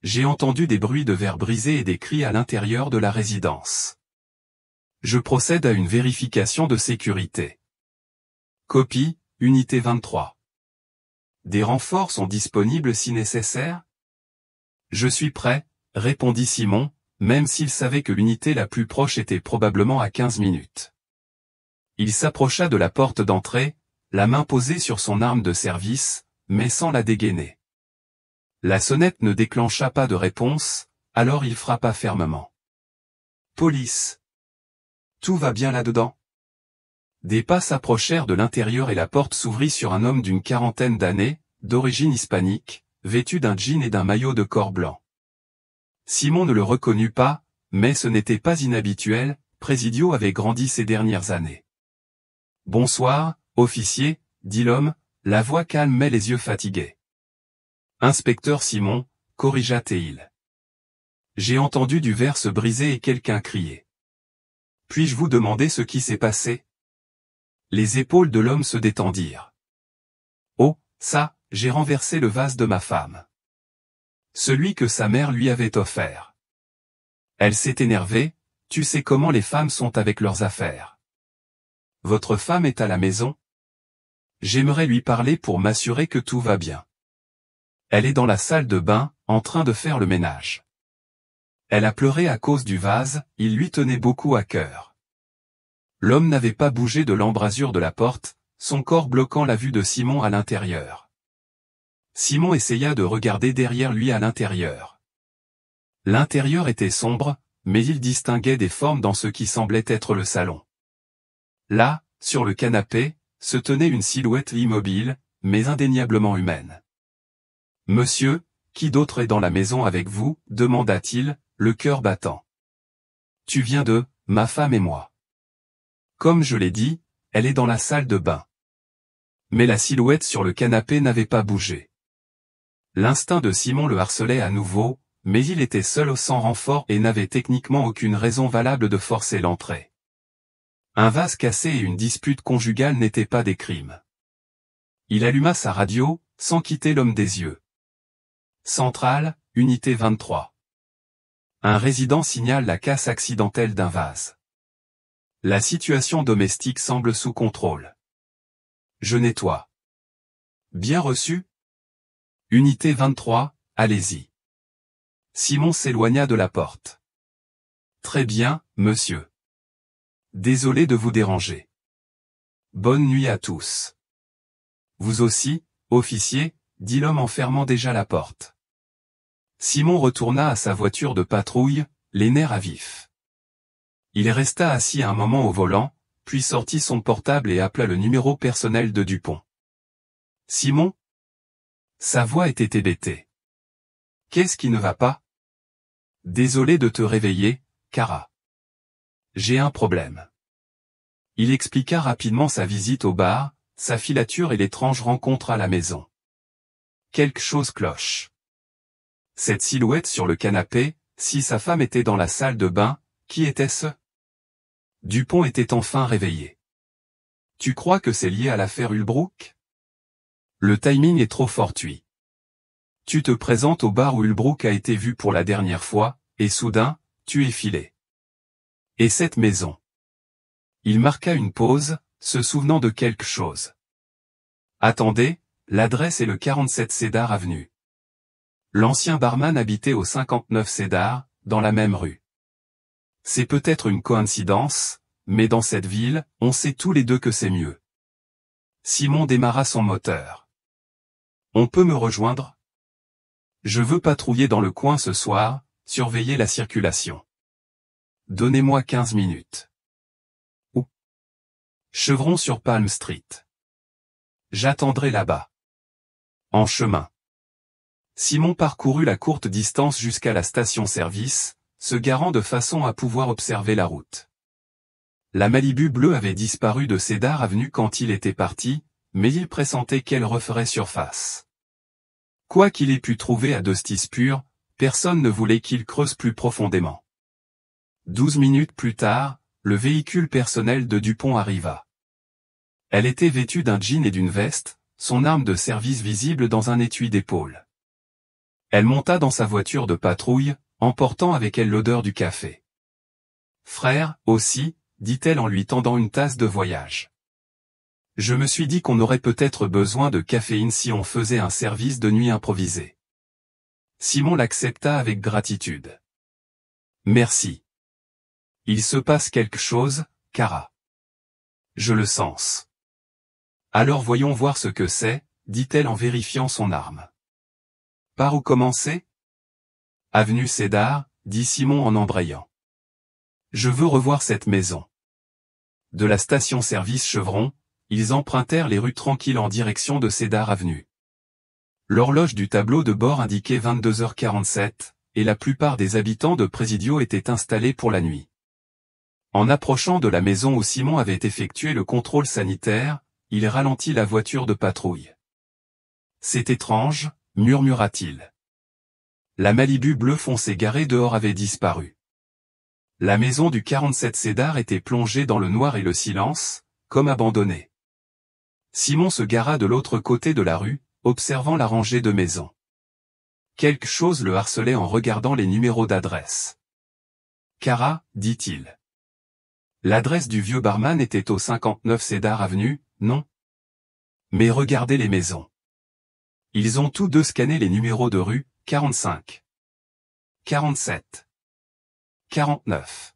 J'ai entendu des bruits de verres brisés et des cris à l'intérieur de la résidence. Je procède à une vérification de sécurité. Copie, unité 23. Des renforts sont disponibles si nécessaire? Je suis prêt, répondit Simon, même s'il savait que l'unité la plus proche était probablement à 15 minutes. Il s'approcha de la porte d'entrée, la main posée sur son arme de service, mais sans la dégainer. La sonnette ne déclencha pas de réponse, alors il frappa fermement. Police. Tout va bien là-dedans? Des pas s'approchèrent de l'intérieur et la porte s'ouvrit sur un homme d'une 40aine d'années, d'origine hispanique, vêtu d'un jean et d'un maillot de corps blanc. Simon ne le reconnut pas, mais ce n'était pas inhabituel, Presidio avait grandi ces dernières années. Bonsoir, officier, dit l'homme, la voix calme mais les yeux fatigués. Inspecteur Simon, corrigea Théil. J'ai entendu du verre se briser et quelqu'un crier. Puis-je vous demander ce qui s'est passé? Les épaules de l'homme se détendirent. Oh, ça, j'ai renversé le vase de ma femme. Celui que sa mère lui avait offert. Elle s'est énervée, tu sais comment les femmes sont avec leurs affaires. Votre femme est à la maison? J'aimerais lui parler pour m'assurer que tout va bien. Elle est dans la salle de bain, en train de faire le ménage. Elle a pleuré à cause du vase, il lui tenait beaucoup à cœur. L'homme n'avait pas bougé de l'embrasure de la porte, son corps bloquant la vue de Simon à l'intérieur. Simon essaya de regarder derrière lui à l'intérieur. L'intérieur était sombre, mais il distinguait des formes dans ce qui semblait être le salon. Là, sur le canapé, se tenait une silhouette immobile, mais indéniablement humaine. « Monsieur, qui d'autre est dans la maison avec vous ?» demanda-t-il, le cœur battant. « Tu viens de, ma femme et moi. » Comme je l'ai dit, elle est dans la salle de bain. Mais la silhouette sur le canapé n'avait pas bougé. L'instinct de Simon le harcelait à nouveau, mais il était seul sans renfort et n'avait techniquement aucune raison valable de forcer l'entrée. Un vase cassé et une dispute conjugale n'étaient pas des crimes. Il alluma sa radio, sans quitter l'homme des yeux. Centrale, unité 23. Un résident signale la casse accidentelle d'un vase. La situation domestique semble sous contrôle. Je nettoie. Bien reçu? Unité 23, allez-y. Simon s'éloigna de la porte. Très bien, monsieur. Désolé de vous déranger. Bonne nuit à tous. Vous aussi, officier, dit l'homme en fermant déjà la porte. Simon retourna à sa voiture de patrouille, les nerfs à vif. Il resta assis un moment au volant, puis sortit son portable et appela le numéro personnel de Dupont. Simon? Sa voix était hébétée. Qu'est-ce qui ne va pas? Désolé de te réveiller, Cara. J'ai un problème. Il expliqua rapidement sa visite au bar, sa filature et l'étrange rencontre à la maison. Quelque chose cloche. Cette silhouette sur le canapé, si sa femme était dans la salle de bain, qui était-ce? Dupont était enfin réveillé. Tu crois que c'est lié à l'affaire Ulbrook? Le timing est trop fortuit. Tu te présentes au bar où Ulbrook a été vu pour la dernière fois, et soudain, tu es filé. Et cette maison? Il marqua une pause, se souvenant de quelque chose. Attendez, l'adresse est le 47 Cédar Avenue. L'ancien barman habitait au 59 Cédar, dans la même rue. C'est peut-être une coïncidence, mais dans cette ville, on sait tous les deux que c'est mieux. Simon démarra son moteur. On peut me rejoindre? Je veux patrouiller dans le coin ce soir, surveiller la circulation. Donnez-moi 15 minutes. Où? Chevron sur Palm Street. J'attendrai là-bas. En chemin. Simon parcourut la courte distance jusqu'à la station-service, se garant de façon à pouvoir observer la route. La Malibu bleue avait disparu de Cédar Avenue quand il était parti, mais il pressentait qu'elle referait surface. Quoi qu'il ait pu trouver à Dusty Spur, personne ne voulait qu'il creuse plus profondément. 12 minutes plus tard, le véhicule personnel de Dupont arriva. Elle était vêtue d'un jean et d'une veste, son arme de service visible dans un étui d'épaule. Elle monta dans sa voiture de patrouille, emportant avec elle l'odeur du café. « Frère, aussi », dit-elle en lui tendant une tasse de voyage. Je me suis dit qu'on aurait peut-être besoin de caféine si on faisait un service de nuit improvisé. Simon l'accepta avec gratitude. Merci. Il se passe quelque chose, Cara. Je le sens. Alors voyons voir ce que c'est, dit-elle en vérifiant son arme. Par où commencer? Avenue Cédar, dit Simon en embrayant. Je veux revoir cette maison. De la station-service Chevron, ils empruntèrent les rues tranquilles en direction de Cédar Avenue. L'horloge du tableau de bord indiquait 22h47, et la plupart des habitants de Presidio étaient installés pour la nuit. En approchant de la maison où Simon avait effectué le contrôle sanitaire, il ralentit la voiture de patrouille. C'est étrange, murmura-t-il. La Malibu bleu foncé garée dehors avait disparu. La maison du 47 Cédar était plongée dans le noir et le silence, comme abandonnée. Simon se gara de l'autre côté de la rue, observant la rangée de maisons. Quelque chose le harcelait en regardant les numéros d'adresse. « Cara, dit-il. L'adresse du vieux barman était au 59 Cédar Avenue, non? Mais regardez les maisons. Ils ont tous deux scanné les numéros de rue, 45. 47. 49.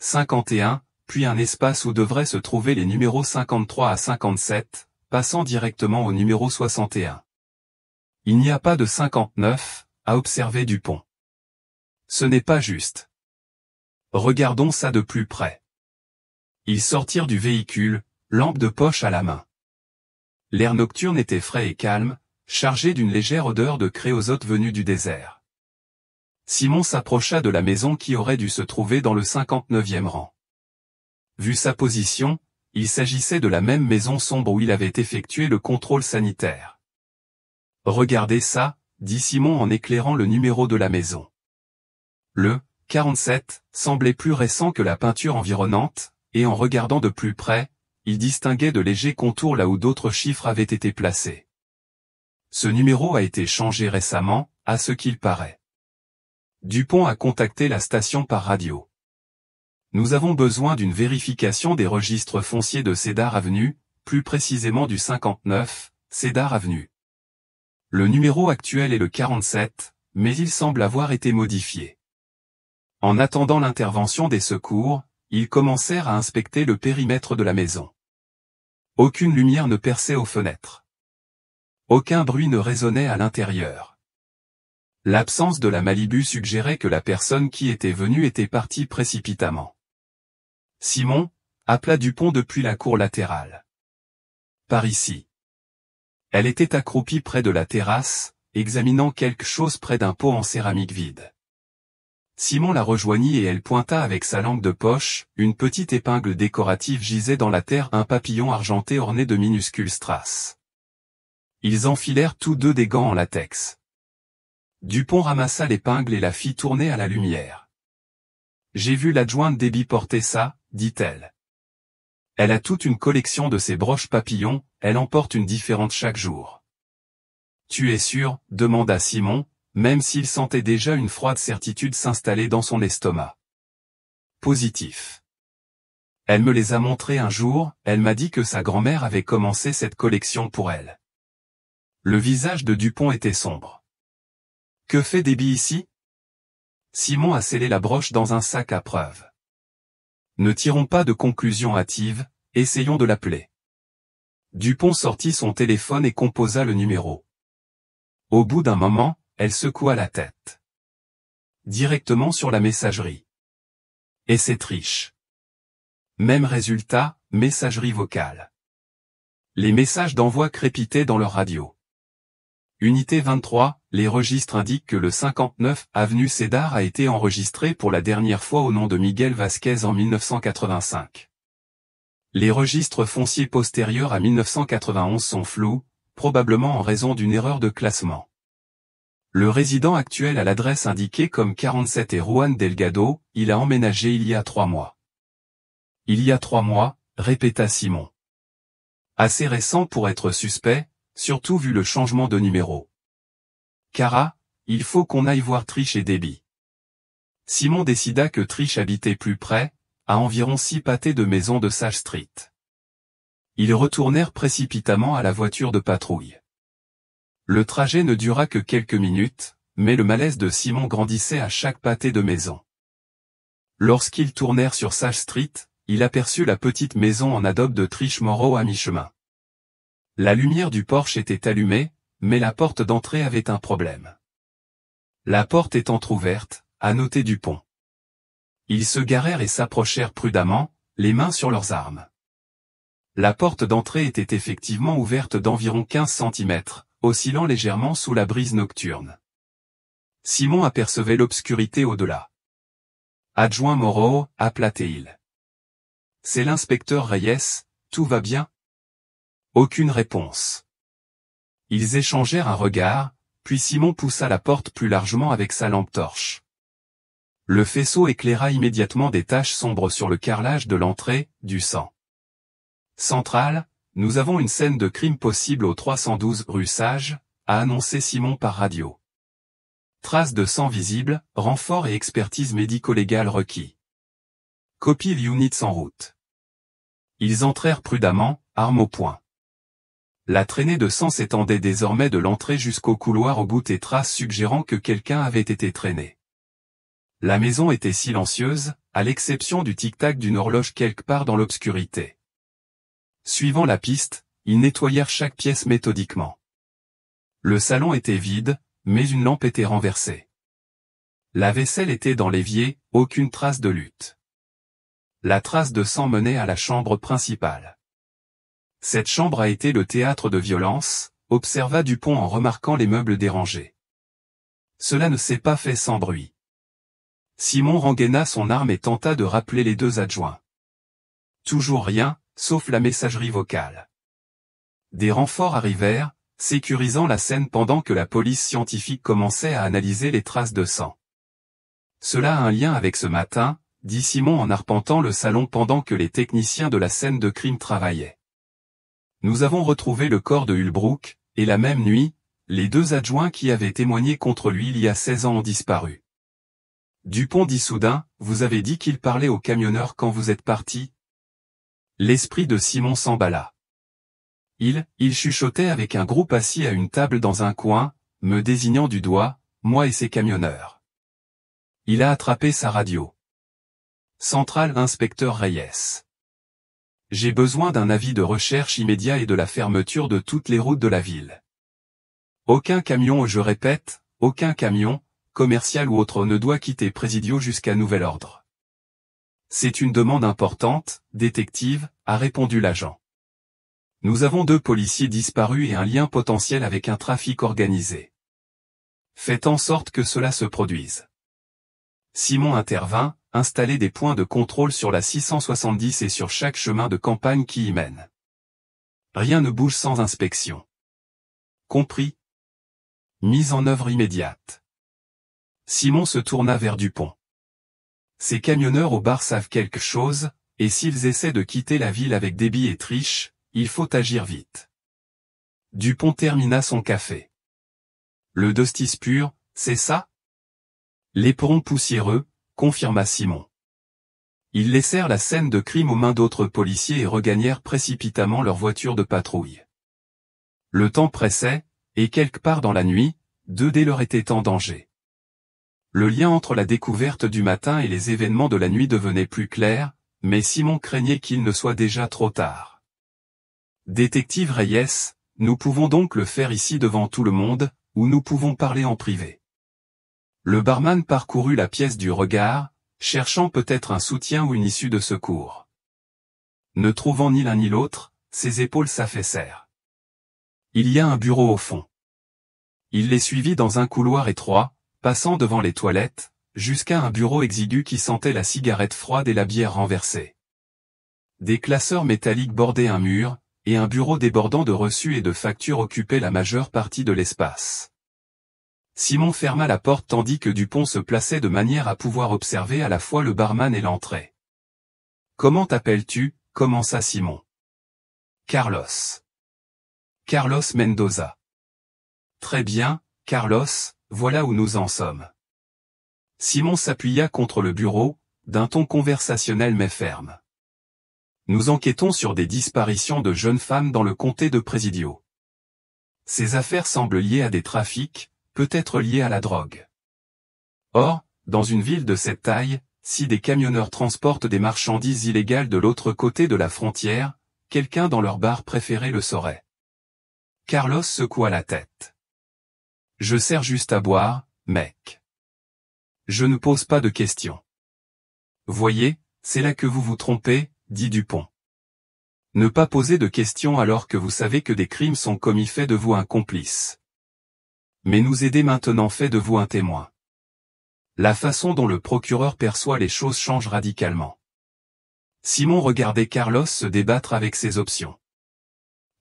51, puis un espace où devraient se trouver les numéros 53 à 57, passant directement au numéro 61. Il n'y a pas de 59, a observé Dupont. Ce n'est pas juste. Regardons ça de plus près. Ils sortirent du véhicule, lampe de poche à la main. L'air nocturne était frais et calme, chargé d'une légère odeur de créosote venue du désert. Simon s'approcha de la maison qui aurait dû se trouver dans le 59e rang. Vu sa position, il s'agissait de la même maison sombre où il avait effectué le contrôle sanitaire. « Regardez ça », dit Simon en éclairant le numéro de la maison. Le 47 semblait plus récent que la peinture environnante, et en regardant de plus près, il distinguait de légers contours là où d'autres chiffres avaient été placés. Ce numéro a été changé récemment, à ce qu'il paraît. Dupont a contacté la station par radio. Nous avons besoin d'une vérification des registres fonciers de Cédar Avenue, plus précisément du 59, Cédar Avenue. Le numéro actuel est le 47, mais il semble avoir été modifié. En attendant l'intervention des secours, ils commencèrent à inspecter le périmètre de la maison. Aucune lumière ne perçait aux fenêtres. Aucun bruit ne résonnait à l'intérieur. L'absence de la Malibu suggérait que la personne qui était venue était partie précipitamment. Simon appela Dupont depuis la cour latérale. Par ici. Elle était accroupie près de la terrasse, examinant quelque chose près d'un pot en céramique vide. Simon la rejoignit et elle pointa avec sa lampe de poche, une petite épingle décorative gisait dans la terre, un papillon argenté orné de minuscules strass. Ils enfilèrent tous deux des gants en latex. Dupont ramassa l'épingle et la fit tourner à la lumière. « J'ai vu l'adjointe Déby porter ça, dit-elle. Elle a toute une collection de ces broches papillons, elle en porte une différente chaque jour. »« Tu es sûr ?» demanda Simon, même s'il sentait déjà une froide certitude s'installer dans son estomac. « Positif. Elle me les a montrés un jour, elle m'a dit que sa grand-mère avait commencé cette collection pour elle. » Le visage de Dupont était sombre. « Que fait Déby ici ?» Simon a scellé la broche dans un sac à preuve. « Ne tirons pas de conclusions hâtives, essayons de l'appeler. » Dupont sortit son téléphone et composa le numéro. Au bout d'un moment, elle secoua la tête. Directement sur la messagerie. Et c'est triche. Même résultat, messagerie vocale. Les messages d'envoi crépitaient dans leur radio. Unité 23, les registres indiquent que le 59 avenue Cédar a été enregistré pour la dernière fois au nom de Miguel Vasquez en 1985. Les registres fonciers postérieurs à 1991 sont flous, probablement en raison d'une erreur de classement. Le résident actuel à l'adresse indiquée comme 47 est Juan Delgado, il a emménagé il y a 3 mois. Il y a 3 mois, répéta Simon. Assez récent pour être suspect, surtout vu le changement de numéro. Cara, il faut qu'on aille voir Trish et Déby. Simon décida que Trish habitait plus près, à environ 6 pâtés de maison de Sage Street. Ils retournèrent précipitamment à la voiture de patrouille. Le trajet ne dura que quelques minutes, mais le malaise de Simon grandissait à chaque pâté de maison. Lorsqu'ils tournèrent sur Sage Street, il aperçut la petite maison en adobe de Trish Morrow à mi-chemin. La lumière du porche était allumée, mais la porte d'entrée avait un problème. La porte est entr'ouverte, a noté Dupont. Ils se garèrent et s'approchèrent prudemment, les mains sur leurs armes. La porte d'entrée était effectivement ouverte d'environ 15 cm, oscillant légèrement sous la brise nocturne. Simon apercevait l'obscurité au-delà. « Adjoint Morrow » appela-t-il. « C'est l'inspecteur Reyes, tout va bien ?» Aucune réponse. Ils échangèrent un regard, puis Simon poussa la porte plus largement avec sa lampe torche. Le faisceau éclaira immédiatement des taches sombres sur le carrelage de l'entrée, du sang. Centrale, nous avons une scène de crime possible au 312 rue Sage, a annoncé Simon par radio. Traces de sang visibles, renfort et expertise médico-légale requis. Copy units en route. Ils entrèrent prudemment, armes au poing. La traînée de sang s'étendait désormais de l'entrée jusqu'au couloir au bout des traces suggérant que quelqu'un avait été traîné. La maison était silencieuse, à l'exception du tic-tac d'une horloge quelque part dans l'obscurité. Suivant la piste, ils nettoyèrent chaque pièce méthodiquement. Le salon était vide, mais une lampe était renversée. La vaisselle était dans l'évier, aucune trace de lutte. La trace de sang menait à la chambre principale. Cette chambre a été le théâtre de violences, observa Dupont en remarquant les meubles dérangés. Cela ne s'est pas fait sans bruit. Simon rengaina son arme et tenta de rappeler les deux adjoints. Toujours rien, sauf la messagerie vocale. Des renforts arrivèrent, sécurisant la scène pendant que la police scientifique commençait à analyser les traces de sang. Cela a un lien avec ce matin, dit Simon en arpentant le salon pendant que les techniciens de la scène de crime travaillaient. Nous avons retrouvé le corps de Hulbrook, et la même nuit, les deux adjoints qui avaient témoigné contre lui il y a 16 ans ont disparu. Dupont dit soudain, vous avez dit qu'il parlait au camionneur quand vous êtes parti? L'esprit de Simon s'emballa. Il chuchotait avec un groupe assis à une table dans un coin, me désignant du doigt, moi et ses camionneurs. Il a attrapé sa radio. Centrale inspecteur Reyes. J'ai besoin d'un avis de recherche immédiat et de la fermeture de toutes les routes de la ville. Aucun camion, je répète, aucun camion, commercial ou autre ne doit quitter Presidio jusqu'à nouvel ordre. C'est une demande importante, détective, a répondu l'agent. Nous avons 2 policiers disparus et un lien potentiel avec un trafic organisé. Faites en sorte que cela se produise. Simon intervint, installer des points de contrôle sur la 670 et sur chaque chemin de campagne qui y mène. Rien ne bouge sans inspection. Compris. Mise en œuvre immédiate. Simon se tourna vers Dupont. Ces camionneurs au bar savent quelque chose, et s'ils essaient de quitter la ville avec débit et triche, il faut agir vite. Dupont termina son café. Le justice pur, c'est ça? L'éperon poussiéreux, confirma Simon. Ils laissèrent la scène de crime aux mains d'autres policiers et regagnèrent précipitamment leur voiture de patrouille. Le temps pressait, et quelque part dans la nuit, 2 des leurs étaient en danger. Le lien entre la découverte du matin et les événements de la nuit devenait plus clair, mais Simon craignait qu'il ne soit déjà trop tard. Détective Reyes, nous pouvons donc le faire ici devant tout le monde, ou nous pouvons parler en privé. Le barman parcourut la pièce du regard, cherchant peut-être un soutien ou une issue de secours. Ne trouvant ni l'un ni l'autre, ses épaules s'affaissèrent. Il y a un bureau au fond. Il les suivit dans un couloir étroit, passant devant les toilettes, jusqu'à un bureau exigu qui sentait la cigarette froide et la bière renversée. Des classeurs métalliques bordaient un mur, et un bureau débordant de reçus et de factures occupait la majeure partie de l'espace. Simon ferma la porte tandis que Dupont se plaçait de manière à pouvoir observer à la fois le barman et l'entrée. « Comment t'appelles-tu » commença Simon. « Carlos. Carlos Mendoza. »« Très bien, Carlos, voilà où nous en sommes. » Simon s'appuya contre le bureau, d'un ton conversationnel mais ferme. « Nous enquêtons sur des disparitions de jeunes femmes dans le comté de Presidio. Ces affaires semblent liées à des trafics, peut-être liées à la drogue. Or, dans une ville de cette taille, si des camionneurs transportent des marchandises illégales de l'autre côté de la frontière, quelqu'un dans leur bar préféré le saurait. » Carlos secoua la tête. « Je sers juste à boire, mec. Je ne pose pas de questions. »« Voyez, c'est là que vous vous trompez, » dit Dupont. « Ne pas poser de questions alors que vous savez que des crimes sont commis fait de vous un complice. Mais nous aider maintenant fait de vous un témoin. La façon dont le procureur perçoit les choses change radicalement. » Simon regardait Carlos se débattre avec ses options.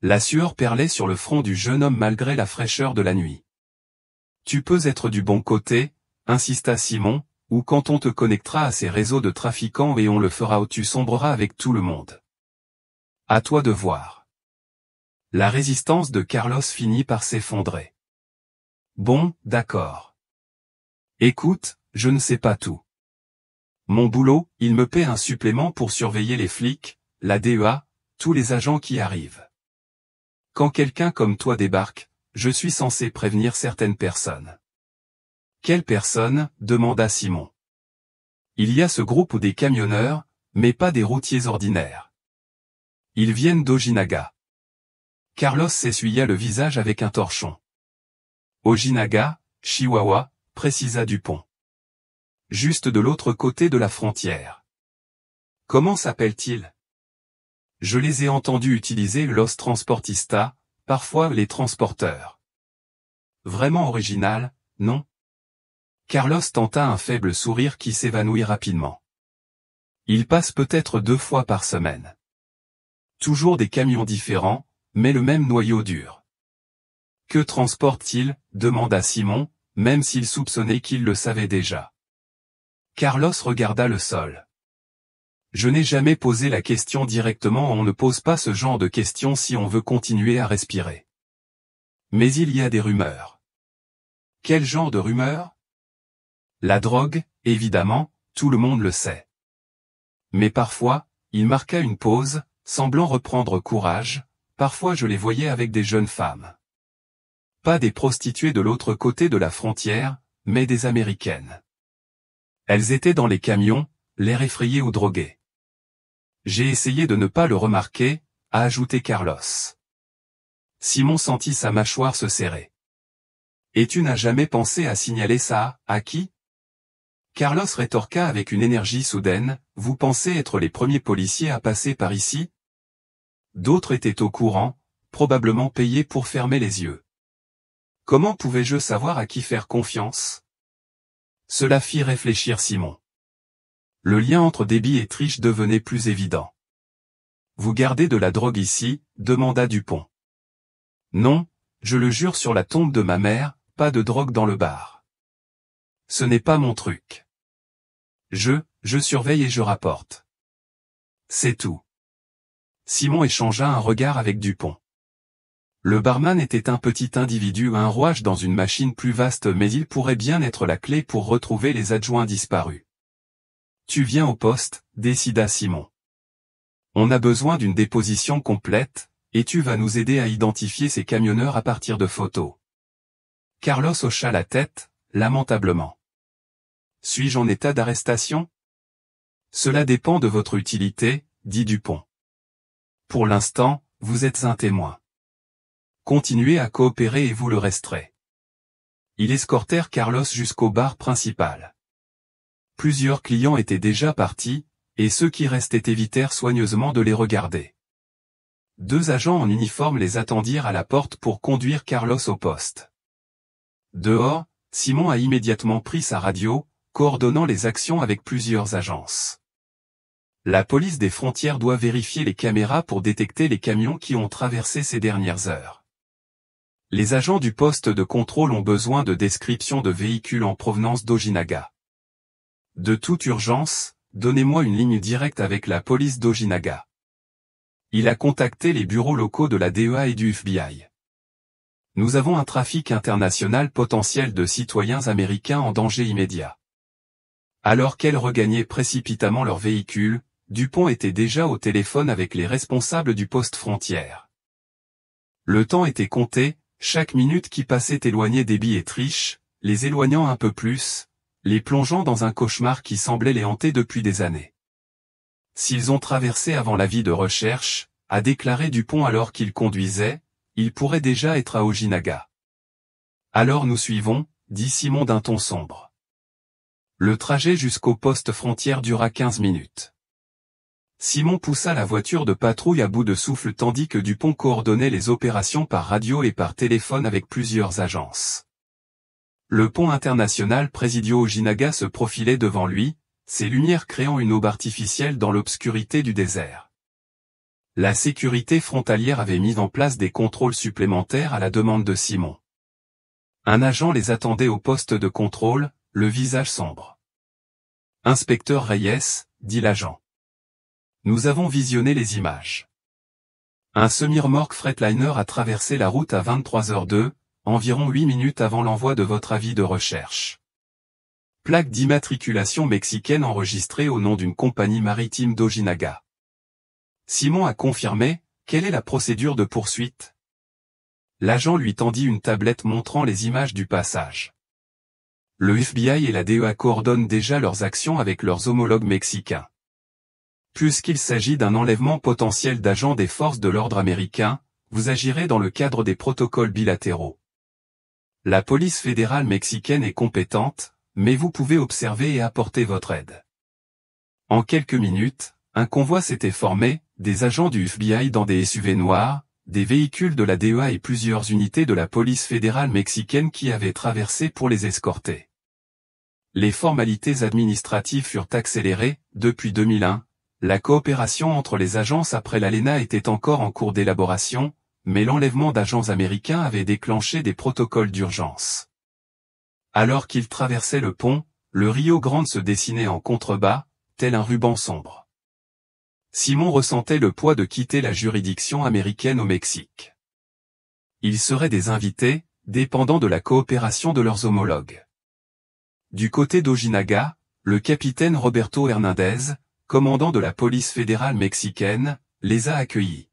La sueur perlait sur le front du jeune homme malgré la fraîcheur de la nuit. « Tu peux être du bon côté, » insista Simon, ou quand on te connectera à ces réseaux de trafiquants et on le fera ou tu sombreras avec tout le monde. À toi de voir. La résistance de Carlos finit par s'effondrer. Bon, d'accord. Écoute, je ne sais pas tout. Mon boulot, il me paie un supplément pour surveiller les flics, la DEA, tous les agents qui arrivent. Quand quelqu'un comme toi débarque, je suis censé prévenir certaines personnes. Quelles personnes, demanda Simon. Il y a ce groupe des camionneurs, mais pas des routiers ordinaires. Ils viennent d'Ojinaga. Carlos s'essuya le visage avec un torchon. Ojinaga, Chihuahua, précisa Dupont. Juste de l'autre côté de la frontière. Comment s'appellent-ils? Je les ai entendus utiliser Los Transportistas, parfois les transporteurs. Vraiment original, non? Carlos tenta un faible sourire qui s'évanouit rapidement. Ils passent peut-être 2 fois par semaine. Toujours des camions différents, mais le même noyau dur. Que transportent-ils? Demanda Simon, même s'il soupçonnait qu'il le savait déjà. Carlos regarda le sol. Je n'ai jamais posé la question directement, on ne pose pas ce genre de questions si on veut continuer à respirer. Mais il y a des rumeurs. Quel genre de rumeurs? La drogue, évidemment, tout le monde le sait. Mais parfois, il marqua une pause, semblant reprendre courage, parfois je les voyais avec des jeunes femmes. Pas des prostituées de l'autre côté de la frontière, mais des Américaines. Elles étaient dans les camions, l'air effrayé ou drogué. J'ai essayé de ne pas le remarquer, a ajouté Carlos. Simon sentit sa mâchoire se serrer. Et tu n'as jamais pensé à signaler ça, à qui? Carlos rétorqua avec une énergie soudaine, vous pensez être les premiers policiers à passer par ici? D'autres étaient au courant, probablement payés pour fermer les yeux. Comment pouvais-je savoir à qui faire confiance? Cela fit réfléchir Simon. Le lien entre débit et triche devenait plus évident. Vous gardez de la drogue ici? Demanda Dupont. Non, je le jure sur la tombe de ma mère, pas de drogue dans le bar. Ce n'est pas mon truc. Je surveille et je rapporte. C'est tout. Simon échangea un regard avec Dupont. Le barman était un petit individu, un rouage dans une machine plus vaste, mais il pourrait bien être la clé pour retrouver les adjoints disparus. Tu viens au poste, décida Simon. On a besoin d'une déposition complète, et tu vas nous aider à identifier ces camionneurs à partir de photos. Carlos hocha la tête, lamentablement. Suis-je en état d'arrestation? Cela dépend de votre utilité, dit Dupont. Pour l'instant, vous êtes un témoin. Continuez à coopérer et vous le resterez. Ils escortèrent Carlos jusqu'au bar principal. Plusieurs clients étaient déjà partis, et ceux qui restaient évitèrent soigneusement de les regarder. 2 agents en uniforme les attendirent à la porte pour conduire Carlos au poste. Dehors, Simon a immédiatement pris sa radio, coordonnant les actions avec plusieurs agences. La police des frontières doit vérifier les caméras pour détecter les camions qui ont traversé ces dernières heures. Les agents du poste de contrôle ont besoin de descriptions de véhicules en provenance d'Ojinaga. De toute urgence, donnez-moi une ligne directe avec la police d'Ojinaga. Il a contacté les bureaux locaux de la DEA et du FBI. Nous avons un trafic international potentiel de citoyens américains en danger immédiat. Alors qu'elles regagnaient précipitamment leur véhicule, Dupont était déjà au téléphone avec les responsables du poste frontière. Le temps était compté, chaque minute qui passait éloignait Déby et Triche, les éloignant un peu plus, les plongeant dans un cauchemar qui semblait les hanter depuis des années. S'ils ont traversé avant l'avis de recherche, a déclaré Dupont alors qu'il conduisait, ils pourraient déjà être à Ojinaga. Alors nous suivons, dit Simon d'un ton sombre. Le trajet jusqu'au poste frontière dura 15 minutes. Simon poussa la voiture de patrouille à bout de souffle tandis que Dupont coordonnait les opérations par radio et par téléphone avec plusieurs agences. Le pont international Presidio Ojinaga se profilait devant lui, ses lumières créant une aube artificielle dans l'obscurité du désert. La sécurité frontalière avait mis en place des contrôles supplémentaires à la demande de Simon. Un agent les attendait au poste de contrôle, le visage sombre. Inspecteur Reyes, dit l'agent. Nous avons visionné les images. Un semi-remorque Freightliner a traversé la route à 23h02, environ 8 minutes avant l'envoi de votre avis de recherche. Plaque d'immatriculation mexicaine enregistrée au nom d'une compagnie maritime d'Ojinaga. Simon a confirmé. Quelle est la procédure de poursuite? L'agent lui tendit une tablette montrant les images du passage. Le FBI et la DEA coordonnent déjà leurs actions avec leurs homologues mexicains. Puisqu'il s'agit d'un enlèvement potentiel d'agents des forces de l'ordre américains, vous agirez dans le cadre des protocoles bilatéraux. La police fédérale mexicaine est compétente, mais vous pouvez observer et apporter votre aide. En quelques minutes, un convoi s'était formé, des agents du FBI dans des SUV noirs, des véhicules de la DEA et plusieurs unités de la police fédérale mexicaine qui avaient traversé pour les escorter. Les formalités administratives furent accélérées. Depuis 2001, la coopération entre les agences après l'ALENA était encore en cours d'élaboration, mais l'enlèvement d'agents américains avait déclenché des protocoles d'urgence. Alors qu'ils traversaient le pont, le Rio Grande se dessinait en contrebas, tel un ruban sombre. Simon ressentait le poids de quitter la juridiction américaine au Mexique. Ils seraient des invités, dépendant de la coopération de leurs homologues. Du côté d'Ojinaga, le capitaine Roberto Hernandez, commandant de la police fédérale mexicaine, les a accueillis.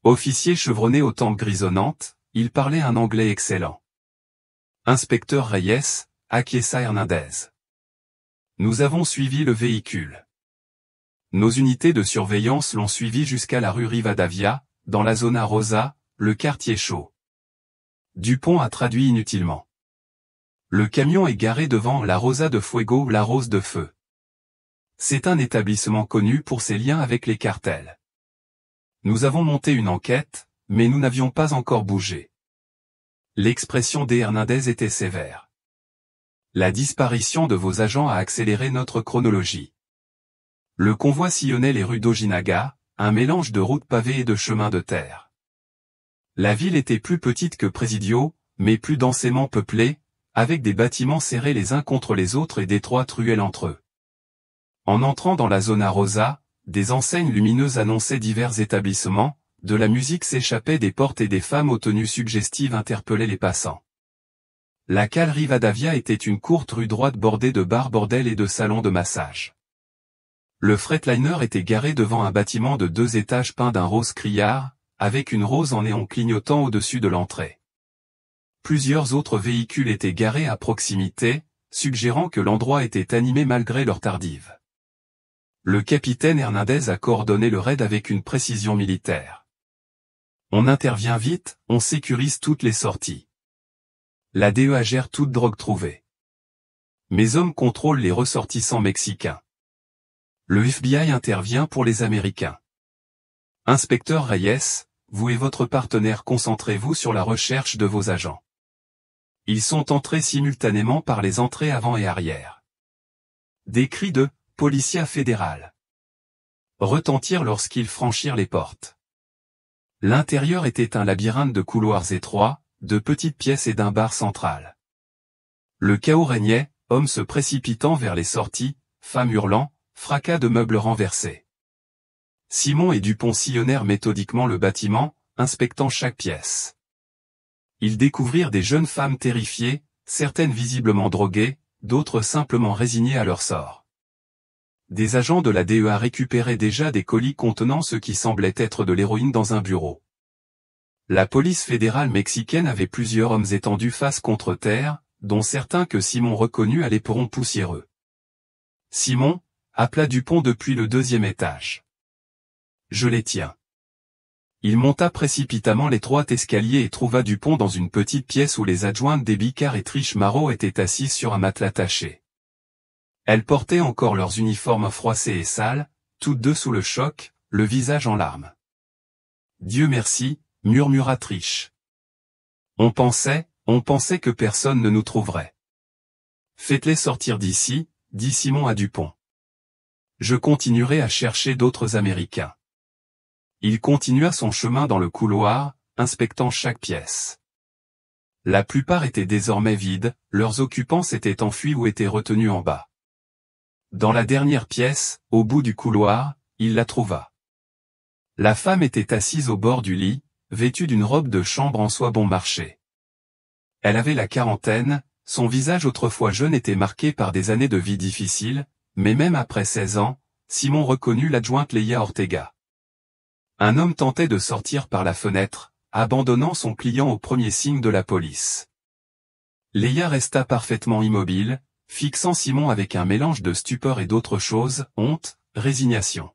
Officier chevronné aux tempes grisonnantes, il parlait un anglais excellent. Inspecteur Reyes, acquiesça Hernandez. Nous avons suivi le véhicule. Nos unités de surveillance l'ont suivi jusqu'à la rue Rivadavia, dans la zona Rosa, le quartier chaud. Dupont a traduit inutilement. Le camion est garé devant la Rosa de Fuego ou la Rose de Feu. C'est un établissement connu pour ses liens avec les cartels. Nous avons monté une enquête, mais nous n'avions pas encore bougé. L'expression des Hernandez était sévère. La disparition de vos agents a accéléré notre chronologie. Le convoi sillonnait les rues d'Ojinaga, un mélange de routes pavées et de chemins de terre. La ville était plus petite que Presidio, mais plus densément peuplée, avec des bâtiments serrés les uns contre les autres et d'étroites ruelles entre eux. En entrant dans la zona Rosa, des enseignes lumineuses annonçaient divers établissements, de la musique s'échappait des portes et des femmes aux tenues suggestives interpellaient les passants. La Calle Rivadavia était une courte rue droite bordée de bars bordels et de salons de massage. Le Freightliner était garé devant un bâtiment de 2 étages peint d'un rose criard, avec une rose en néon clignotant au-dessus de l'entrée. Plusieurs autres véhicules étaient garés à proximité, suggérant que l'endroit était animé malgré leur tardive. Le capitaine Hernandez a coordonné le raid avec une précision militaire. On intervient vite, on sécurise toutes les sorties. La DEA gère toute drogue trouvée. Mes hommes contrôlent les ressortissants mexicains. Le FBI intervient pour les Américains. Inspecteur Reyes, vous et votre partenaire concentrez-vous sur la recherche de vos agents. Ils sont entrés simultanément par les entrées avant et arrière. Des cris de « Policia fédéral » retentirent lorsqu'ils franchirent les portes. L'intérieur était un labyrinthe de couloirs étroits, de petites pièces et d'un bar central. Le chaos régnait, hommes se précipitant vers les sorties, femmes hurlant, fracas de meubles renversés. Simon et Dupont sillonnèrent méthodiquement le bâtiment, inspectant chaque pièce. Ils découvrirent des jeunes femmes terrifiées, certaines visiblement droguées, d'autres simplement résignées à leur sort. Des agents de la DEA récupéraient déjà des colis contenant ce qui semblait être de l'héroïne dans un bureau. La police fédérale mexicaine avait plusieurs hommes étendus face contre terre, dont certains que Simon reconnut à l'éperon poussiéreux. Simon appela Dupont depuis le 2e étage. Je les tiens. Il monta précipitamment l'étroit escalier et trouva Dupont dans une petite pièce où les adjointes Debbie Carr et Trish Marrow étaient assises sur un matelas taché. Elles portaient encore leurs uniformes froissés et sales, toutes deux sous le choc, le visage en larmes. Dieu merci, murmura Trish. On pensait que personne ne nous trouverait. Faites-les sortir d'ici, dit Simon à Dupont. Je continuerai à chercher d'autres Américains. Il continua son chemin dans le couloir, inspectant chaque pièce. La plupart étaient désormais vides, leurs occupants s'étaient enfuis ou étaient retenus en bas. Dans la dernière pièce, au bout du couloir, il la trouva. La femme était assise au bord du lit, vêtue d'une robe de chambre en soie bon marché. Elle avait la quarantaine, son visage autrefois jeune était marqué par des années de vie difficiles, mais même après 16 ans, Simon reconnut l'adjointe Leia Ortega. Un homme tentait de sortir par la fenêtre, abandonnant son client au premier signe de la police. Leia resta parfaitement immobile, fixant Simon avec un mélange de stupeur et d'autre chose, honte, résignation.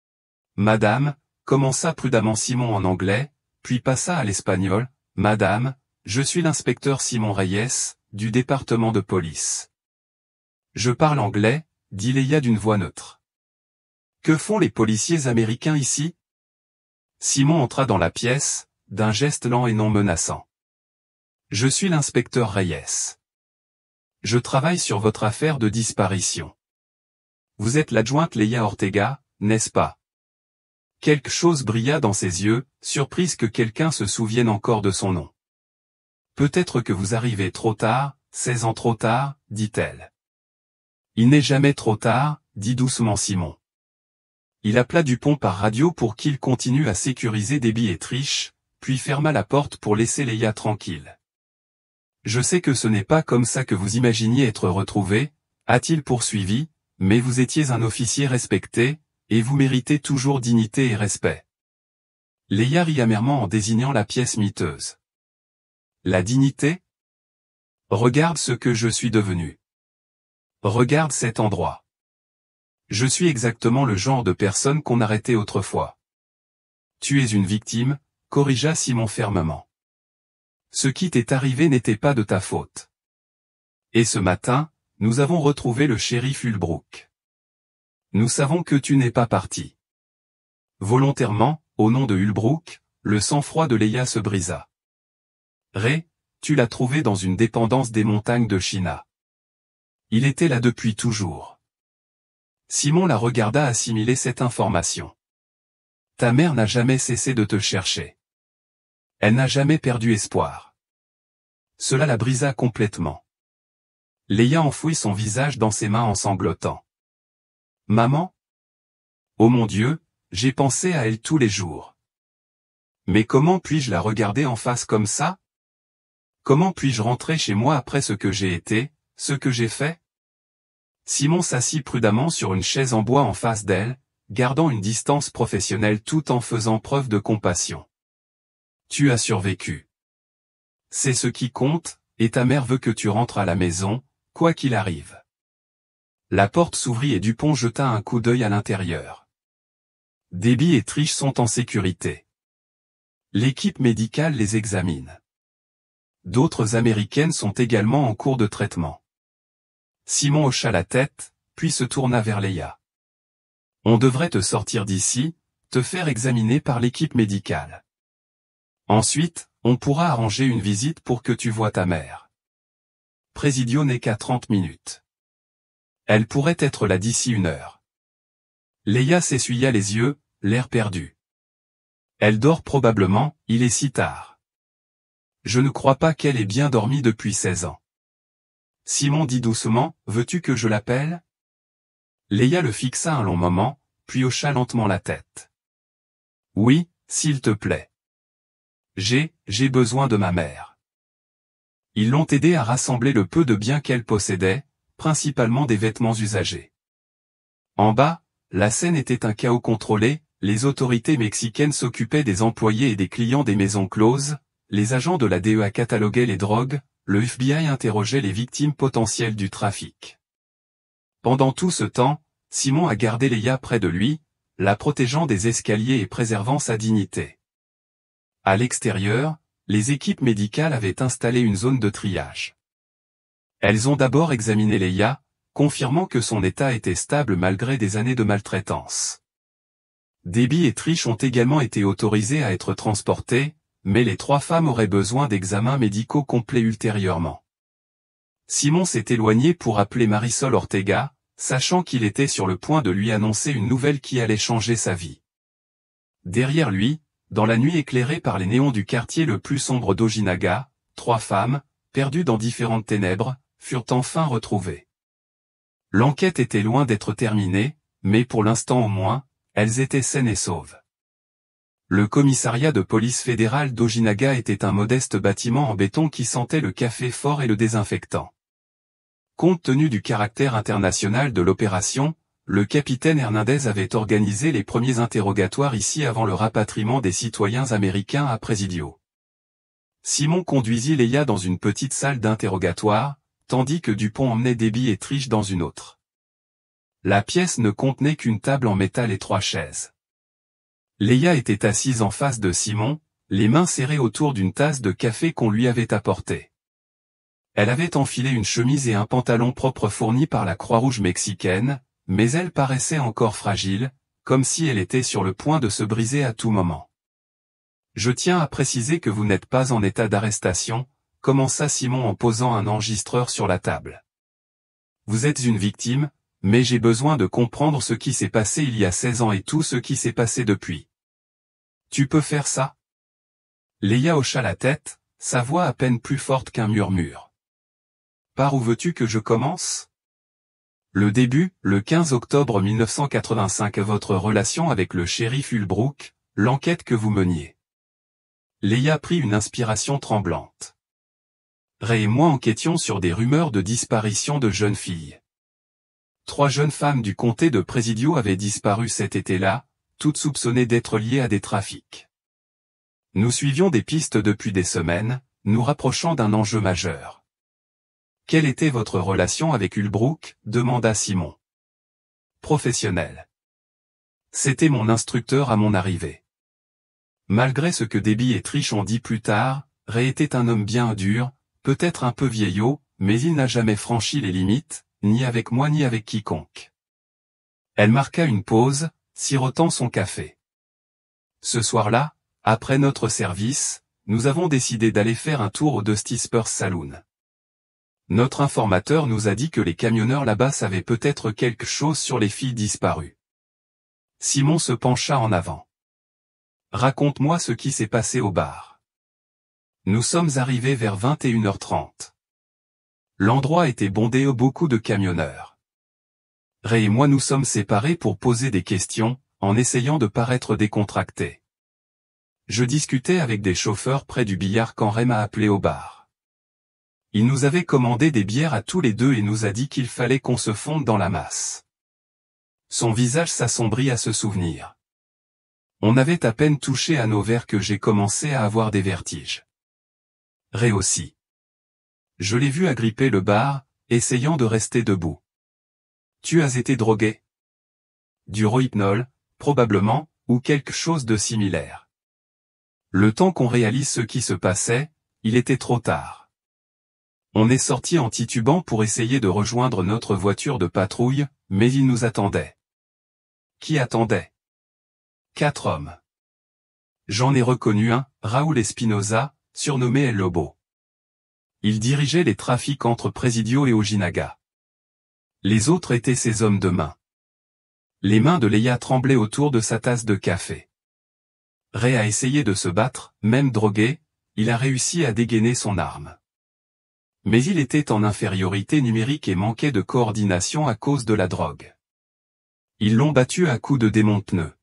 « Madame », commença prudemment Simon en anglais, puis passa à l'espagnol, « Madame, je suis l'inspecteur Simon Reyes, du département de police. »« Je parle anglais », dit Leia d'une voix neutre. « Que font les policiers américains ici ?» Simon entra dans la pièce, d'un geste lent et non menaçant. « Je suis l'inspecteur Reyes. Je travaille sur votre affaire de disparition. Vous êtes l'adjointe Leia Ortega, n'est-ce pas ?» Quelque chose brilla dans ses yeux, surprise que quelqu'un se souvienne encore de son nom. « Peut-être que vous arrivez trop tard, 16 ans trop tard, dit-elle. « Il n'est jamais trop tard, dit doucement Simon. Il appela Dupont par radio pour qu'il continue à sécuriser Debbie et Trish, puis ferma la porte pour laisser Leia tranquille. « Je sais que ce n'est pas comme ça que vous imaginiez être retrouvé, a-t-il poursuivi, mais vous étiez un officier respecté, et vous méritez toujours dignité et respect. » Leia rit amèrement en désignant la pièce miteuse. « La dignité ? Regarde ce que je suis devenu. Regarde cet endroit. Je suis exactement le genre de personne qu'on arrêtait autrefois. »« Tu es une victime, » corrigea Simon fermement. « Ce qui t'est arrivé n'était pas de ta faute. Et ce matin, nous avons retrouvé le shérif Ulbrook. Nous savons que tu n'es pas parti. » Volontairement, au nom de Ulbrook, le sang-froid de Leia se brisa. « Ray, tu l'as trouvé dans une dépendance des montagnes de China. Il était là depuis toujours. » Simon la regarda assimiler cette information. « Ta mère n'a jamais cessé de te chercher. Elle n'a jamais perdu espoir. » Cela la brisa complètement. Leia enfouit son visage dans ses mains en sanglotant. « Maman ? Oh mon Dieu, j'ai pensé à elle tous les jours. Mais comment puis-je la regarder en face comme ça ? Comment puis-je rentrer chez moi après ce que j'ai été, ce que j'ai fait ?» Simon s'assit prudemment sur une chaise en bois en face d'elle, gardant une distance professionnelle tout en faisant preuve de compassion. « Tu as survécu. C'est ce qui compte, et ta mère veut que tu rentres à la maison, quoi qu'il arrive. » La porte s'ouvrit et Dupont jeta un coup d'œil à l'intérieur. Debbie et Trish sont en sécurité. L'équipe médicale les examine. D'autres Américaines sont également en cours de traitement. Simon hocha la tête, puis se tourna vers Leia. « On devrait te sortir d'ici, te faire examiner par l'équipe médicale. Ensuite, on pourra arranger une visite pour que tu voies ta mère. Presidio n'est qu'à 30 minutes. Elle pourrait être là d'ici 1 heure. » Leia s'essuya les yeux, l'air perdu. « Elle dort probablement, il est si tard. Je ne crois pas qu'elle ait bien dormi depuis 16 ans. » Simon dit doucement, « Veux-tu que je l'appelle ?» Leia le fixa un long moment, puis hocha lentement la tête. « Oui, s'il te plaît. J'ai besoin de ma mère. » Ils l'ont aidée à rassembler le peu de biens qu'elle possédait, principalement des vêtements usagés. En bas, la scène était un chaos contrôlé, les autorités mexicaines s'occupaient des employés et des clients des maisons closes, les agents de la DEA cataloguaient les drogues, le FBI interrogeait les victimes potentielles du trafic. Pendant tout ce temps, Simon a gardé Leia près de lui, la protégeant des escaliers et préservant sa dignité. À l'extérieur, les équipes médicales avaient installé une zone de triage. Elles ont d'abord examiné Leia, confirmant que son état était stable malgré des années de maltraitance. Debbie et Trish ont également été autorisées à être transportées, mais les 3 femmes auraient besoin d'examens médicaux complets ultérieurement. Simon s'est éloigné pour appeler Marisol Ortega, sachant qu'il était sur le point de lui annoncer une nouvelle qui allait changer sa vie. Derrière lui, dans la nuit éclairée par les néons du quartier le plus sombre d'Ojinaga, 3 femmes, perdues dans différentes ténèbres, furent enfin retrouvées. L'enquête était loin d'être terminée, mais pour l'instant au moins, elles étaient saines et sauves. Le commissariat de police fédérale d'Ojinaga était un modeste bâtiment en béton qui sentait le café fort et le désinfectant. Compte tenu du caractère international de l'opération, le capitaine Hernandez avait organisé les premiers interrogatoires ici avant le rapatriement des citoyens américains à Presidio. Simon conduisit Leia dans une petite salle d'interrogatoire, tandis que Dupont emmenait Debbie et Trish dans une autre. La pièce ne contenait qu'une table en métal et 3 chaises. Leia était assise en face de Simon, les mains serrées autour d'une tasse de café qu'on lui avait apportée. Elle avait enfilé une chemise et un pantalon propre fournis par la Croix-Rouge mexicaine, mais elle paraissait encore fragile, comme si elle était sur le point de se briser à tout moment. « Je tiens à préciser que vous n'êtes pas en état d'arrestation », commença Simon en posant un enregistreur sur la table. « Vous êtes une victime, mais j'ai besoin de comprendre ce qui s'est passé il y a 16 ans et tout ce qui s'est passé depuis. Tu peux faire ça ?» Leia hocha la tête, sa voix à peine plus forte qu'un murmure. « Par où veux-tu que je commence ? Le début, le 15 octobre 1985, votre relation avec le shérif Ulbrook, l'enquête que vous meniez. » Leia prit une inspiration tremblante. Ray et moi enquêtions sur des rumeurs de disparition de jeunes filles. 3 jeunes femmes du comté de Presidio avaient disparu cet été-là, toutes soupçonnées d'être liées à des trafics. Nous suivions des pistes depuis des semaines, nous rapprochant d'un enjeu majeur. « Quelle était votre relation avec Ulbrook ?» demanda Simon. « Professionnel. C'était mon instructeur à mon arrivée. » Malgré ce que Debbie et Trish ont dit plus tard, Ray était un homme bien dur, peut-être un peu vieillot, mais il n'a jamais franchi les limites, ni avec moi ni avec quiconque. Elle marqua une pause, sirotant son café. Ce soir-là, après notre service, nous avons décidé d'aller faire un tour au Dusty Spurs Saloon. Notre informateur nous a dit que les camionneurs là-bas savaient peut-être quelque chose sur les filles disparues. Simon se pencha en avant. « Raconte-moi ce qui s'est passé au bar. » Nous sommes arrivés vers 21h30. L'endroit était bondé de beaucoup de camionneurs. Ray et moi nous sommes séparés pour poser des questions, en essayant de paraître décontractés. Je discutais avec des chauffeurs près du billard quand Ray m'a appelé au bar. Il nous avait commandé des bières à tous les deux et nous a dit qu'il fallait qu'on se fonde dans la masse. Son visage s'assombrit à ce souvenir. On avait à peine touché à nos verres que j'ai commencé à avoir des vertiges. Ray aussi. Je l'ai vu agripper le bar, essayant de rester debout. « Tu as été drogué ? » Du Rohypnol, probablement, ou quelque chose de similaire. Le temps qu'on réalise ce qui se passait, il était trop tard. On est sorti en titubant pour essayer de rejoindre notre voiture de patrouille, mais il nous attendait. Qui attendait ? 4 hommes. J'en ai reconnu un, Raúl Espinosa, surnommé El Lobo. Il dirigeait les trafics entre Presidio et Ojinaga. Les autres étaient ses hommes de main. Les mains de Leia tremblaient autour de sa tasse de café. Ray a essayé de se battre, même drogué, il a réussi à dégainer son arme. Mais il était en infériorité numérique et manquait de coordination à cause de la drogue. Ils l'ont battu à coups de démonte-pneus.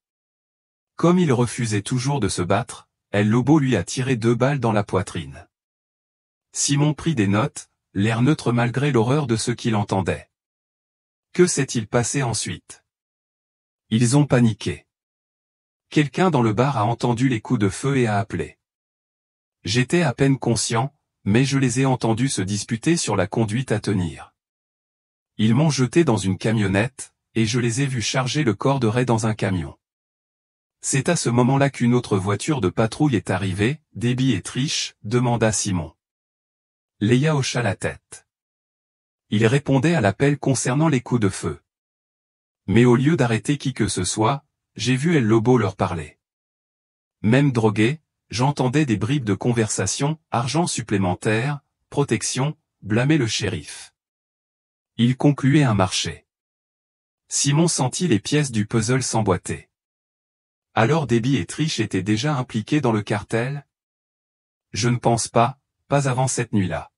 Comme il refusait toujours de se battre, El Lobo lui a tiré 2 balles dans la poitrine. Simon prit des notes, l'air neutre malgré l'horreur de ce qu'il entendait. Que s'est-il passé ensuite ? Ils ont paniqué. Quelqu'un dans le bar a entendu les coups de feu et a appelé. J'étais à peine conscient, mais je les ai entendus se disputer sur la conduite à tenir. Ils m'ont jeté dans une camionnette, et je les ai vus charger le corps de Ray dans un camion. C'est à ce moment-là qu'une autre voiture de patrouille est arrivée, Debbie et Trish, demanda Simon. Leia hocha la tête. Il répondait à l'appel concernant les coups de feu. Mais au lieu d'arrêter qui que ce soit, j'ai vu El Lobo leur parler. Même drogué, j'entendais des bribes de conversation, argent supplémentaire, protection, blâmer le shérif. Il concluait un marché. Simon sentit les pièces du puzzle s'emboîter. Alors Debbie et Trish étaient déjà impliqués dans le cartel ? Je ne pense pas avant cette nuit-là.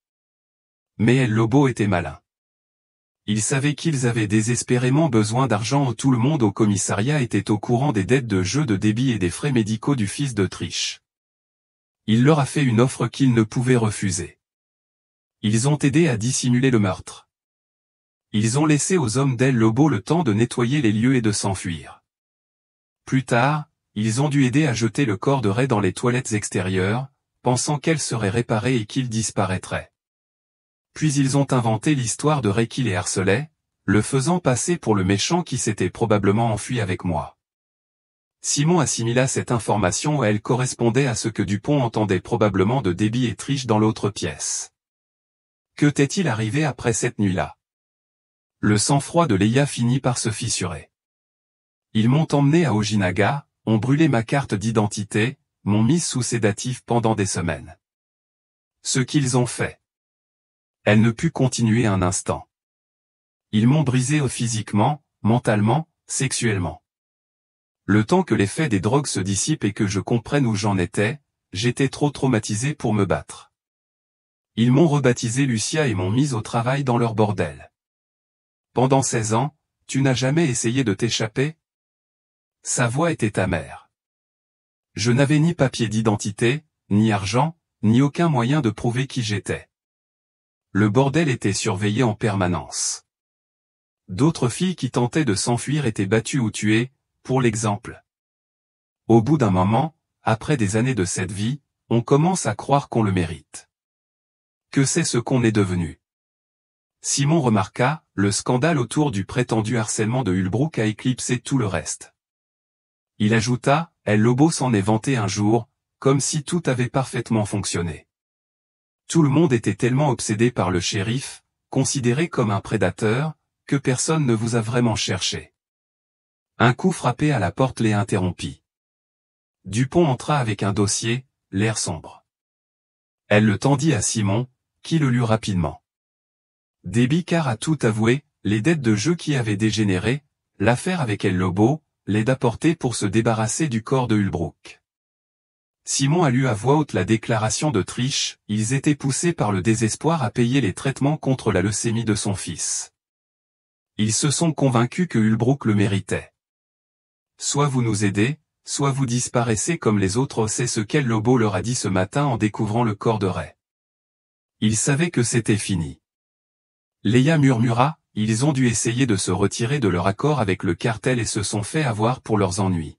Mais El Lobo était malin. Ils savaient qu'ils avaient désespérément besoin d'argent. Tout le monde au commissariat était au courant des dettes de jeux de débit et des frais médicaux du fils de Trish. Il leur a fait une offre qu'ils ne pouvaient refuser. Ils ont aidé à dissimuler le meurtre. Ils ont laissé aux hommes d'El Lobo le temps de nettoyer les lieux et de s'enfuir. Plus tard, ils ont dû aider à jeter le corps de Ray dans les toilettes extérieures, pensant qu'elle serait réparée et qu'il disparaîtrait. Puis ils ont inventé l'histoire de Ray qui les harcelait, le faisant passer pour le méchant qui s'était probablement enfui avec moi. Simon assimila cette information où elle correspondait à ce que Dupont entendait probablement de Debbie et Trish dans l'autre pièce. Que t'est-il arrivé après cette nuit-là? Le sang-froid de Leia finit par se fissurer. Ils m'ont emmené à Ojinaga, ont brûlé ma carte d'identité, m'ont mise sous sédatif pendant des semaines. Ce qu'ils ont fait. Elle ne put continuer un instant. Ils m'ont brisé physiquement, mentalement, sexuellement. Le temps que l'effet des drogues se dissipe et que je comprenne où j'en étais, j'étais trop traumatisé pour me battre. Ils m'ont rebaptisé Lucia et m'ont mise au travail dans leur bordel. Pendant 16 ans, tu n'as jamais essayé de t'échapper? Sa voix était amère. Je n'avais ni papier d'identité, ni argent, ni aucun moyen de prouver qui j'étais. Le bordel était surveillé en permanence. D'autres filles qui tentaient de s'enfuir étaient battues ou tuées, pour l'exemple. Au bout d'un moment, après des années de cette vie, on commence à croire qu'on le mérite. Que c'est ce qu'on est devenu. Simon remarqua, le scandale autour du prétendu harcèlement de Hulbrook a éclipsé tout le reste. Il ajouta, El Lobo s'en est vanté un jour, comme si tout avait parfaitement fonctionné. Tout le monde était tellement obsédé par le shérif, considéré comme un prédateur, que personne ne vous a vraiment cherché. Un coup frappé à la porte les interrompit. Dupont entra avec un dossier, l'air sombre. Elle le tendit à Simon, qui le lut rapidement. Debbie Carr a tout avoué, les dettes de jeu qui avaient dégénéré, l'affaire avec El Lobo, l'aide apportée pour se débarrasser du corps de Hulbrook. Simon a lu à voix haute la déclaration de Trish, ils étaient poussés par le désespoir à payer les traitements contre la leucémie de son fils. Ils se sont convaincus que Hulbrook le méritait. Soit vous nous aidez, soit vous disparaissez comme les autres, c'est ce qu'El Lobo leur a dit ce matin en découvrant le corps de Ray. Ils savaient que c'était fini. Leia murmura, ils ont dû essayer de se retirer de leur accord avec le cartel et se sont fait avoir pour leurs ennuis.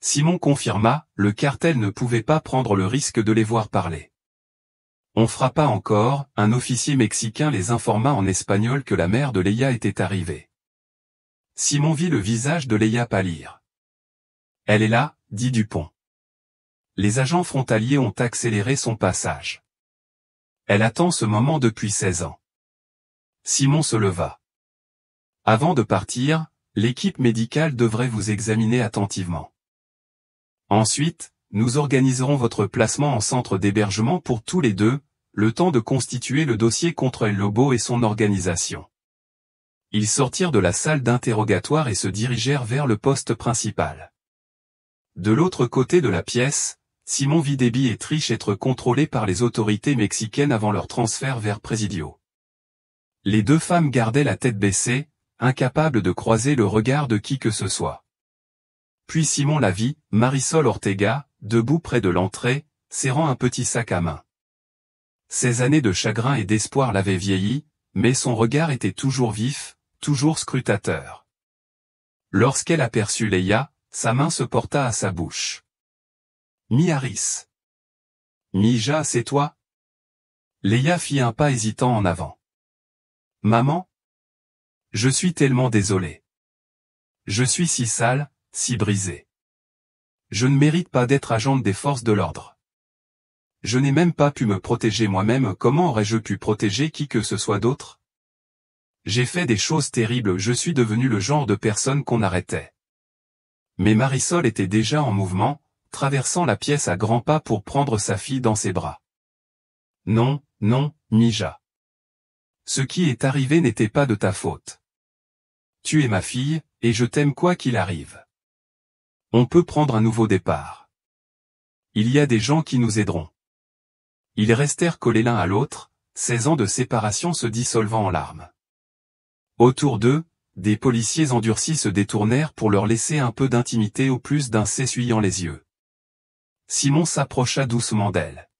Simon confirma, le cartel ne pouvait pas prendre le risque de les voir parler. On frappa encore, un officier mexicain les informa en espagnol que la mère de Leia était arrivée. Simon vit le visage de Leia pâlir. Elle est là, dit Dupont. Les agents frontaliers ont accéléré son passage. Elle attend ce moment depuis 16 ans. Simon se leva. Avant de partir, l'équipe médicale devrait vous examiner attentivement. Ensuite, nous organiserons votre placement en centre d'hébergement pour tous les deux, le temps de constituer le dossier contre El Lobo et son organisation. Ils sortirent de la salle d'interrogatoire et se dirigèrent vers le poste principal. De l'autre côté de la pièce, Simon vit Debbie et Trish être contrôlés par les autorités mexicaines avant leur transfert vers Presidio. Les deux femmes gardaient la tête baissée, incapables de croiser le regard de qui que ce soit. Puis Simon la vit, Marisol Ortega, debout près de l'entrée, serrant un petit sac à main. Ces années de chagrin et d'espoir l'avaient vieilli, mais son regard était toujours vif, toujours scrutateur. Lorsqu'elle aperçut Leia, sa main se porta à sa bouche. Mi-Haris. Mi-Ja, c'est toi? Leia fit un pas hésitant en avant. Maman? Je suis tellement désolé. Je suis si sale, si brisé. Je ne mérite pas d'être agente des forces de l'ordre. Je n'ai même pas pu me protéger moi-même, comment aurais-je pu protéger qui que ce soit d'autre? J'ai fait des choses terribles, je suis devenu le genre de personne qu'on arrêtait. Mais Marisol était déjà en mouvement, traversant la pièce à grands pas pour prendre sa fille dans ses bras. Non, non, Mi-Ja. Ce qui est arrivé n'était pas de ta faute. Tu es ma fille, et je t'aime quoi qu'il arrive. On peut prendre un nouveau départ. Il y a des gens qui nous aideront. Ils restèrent collés l'un à l'autre, 16 ans de séparation se dissolvant en larmes. Autour d'eux, des policiers endurcis se détournèrent pour leur laisser un peu d'intimité au plus d'un s'essuyant les yeux. Simon s'approcha doucement d'elle.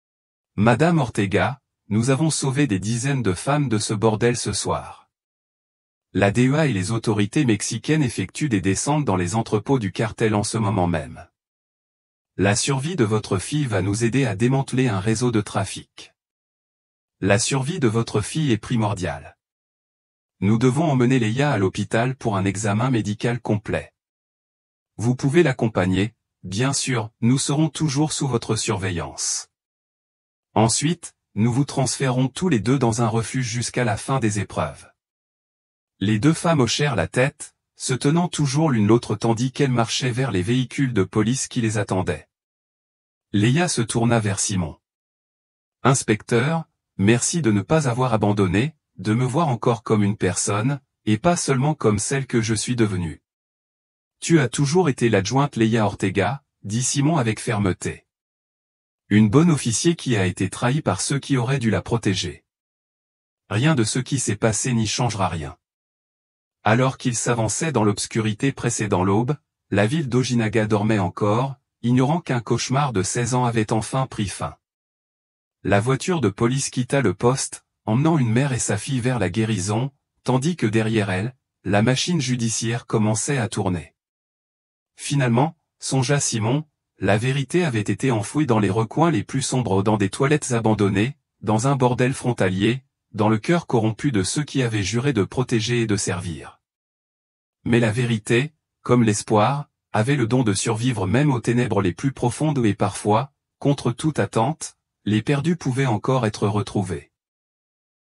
« Madame Ortega, nous avons sauvé des dizaines de femmes de ce bordel ce soir. La DEA et les autorités mexicaines effectuent des descentes dans les entrepôts du cartel en ce moment même. La survie de votre fille va nous aider à démanteler un réseau de trafic. La survie de votre fille est primordiale. Nous devons emmener Leia à l'hôpital pour un examen médical complet. Vous pouvez l'accompagner, bien sûr, nous serons toujours sous votre surveillance. Ensuite, nous vous transférons tous les deux dans un refuge jusqu'à la fin des épreuves. » Les deux femmes hochèrent la tête, se tenant toujours l'une l'autre tandis qu'elles marchaient vers les véhicules de police qui les attendaient. Leia se tourna vers Simon. « Inspecteur, merci de ne pas avoir abandonné, de me voir encore comme une personne, et pas seulement comme celle que je suis devenue. Tu as toujours été l'adjointe Leia Ortega, dit Simon avec fermeté. Une bonne officier qui a été trahie par ceux qui auraient dû la protéger. Rien de ce qui s'est passé n'y changera rien. » Alors qu'ils s'avançaient dans l'obscurité précédant l'aube, la ville d'Ojinaga dormait encore, ignorant qu'un cauchemar de 16 ans avait enfin pris fin. La voiture de police quitta le poste, emmenant une mère et sa fille vers la guérison, tandis que derrière elle, la machine judiciaire commençait à tourner. Finalement, songea Simon, la vérité avait été enfouie dans les recoins les plus sombres, dans des toilettes abandonnées, dans un bordel frontalier, dans le cœur corrompu de ceux qui avaient juré de protéger et de servir. Mais la vérité, comme l'espoir, avait le don de survivre même aux ténèbres les plus profondes et parfois, contre toute attente, les perdus pouvaient encore être retrouvés.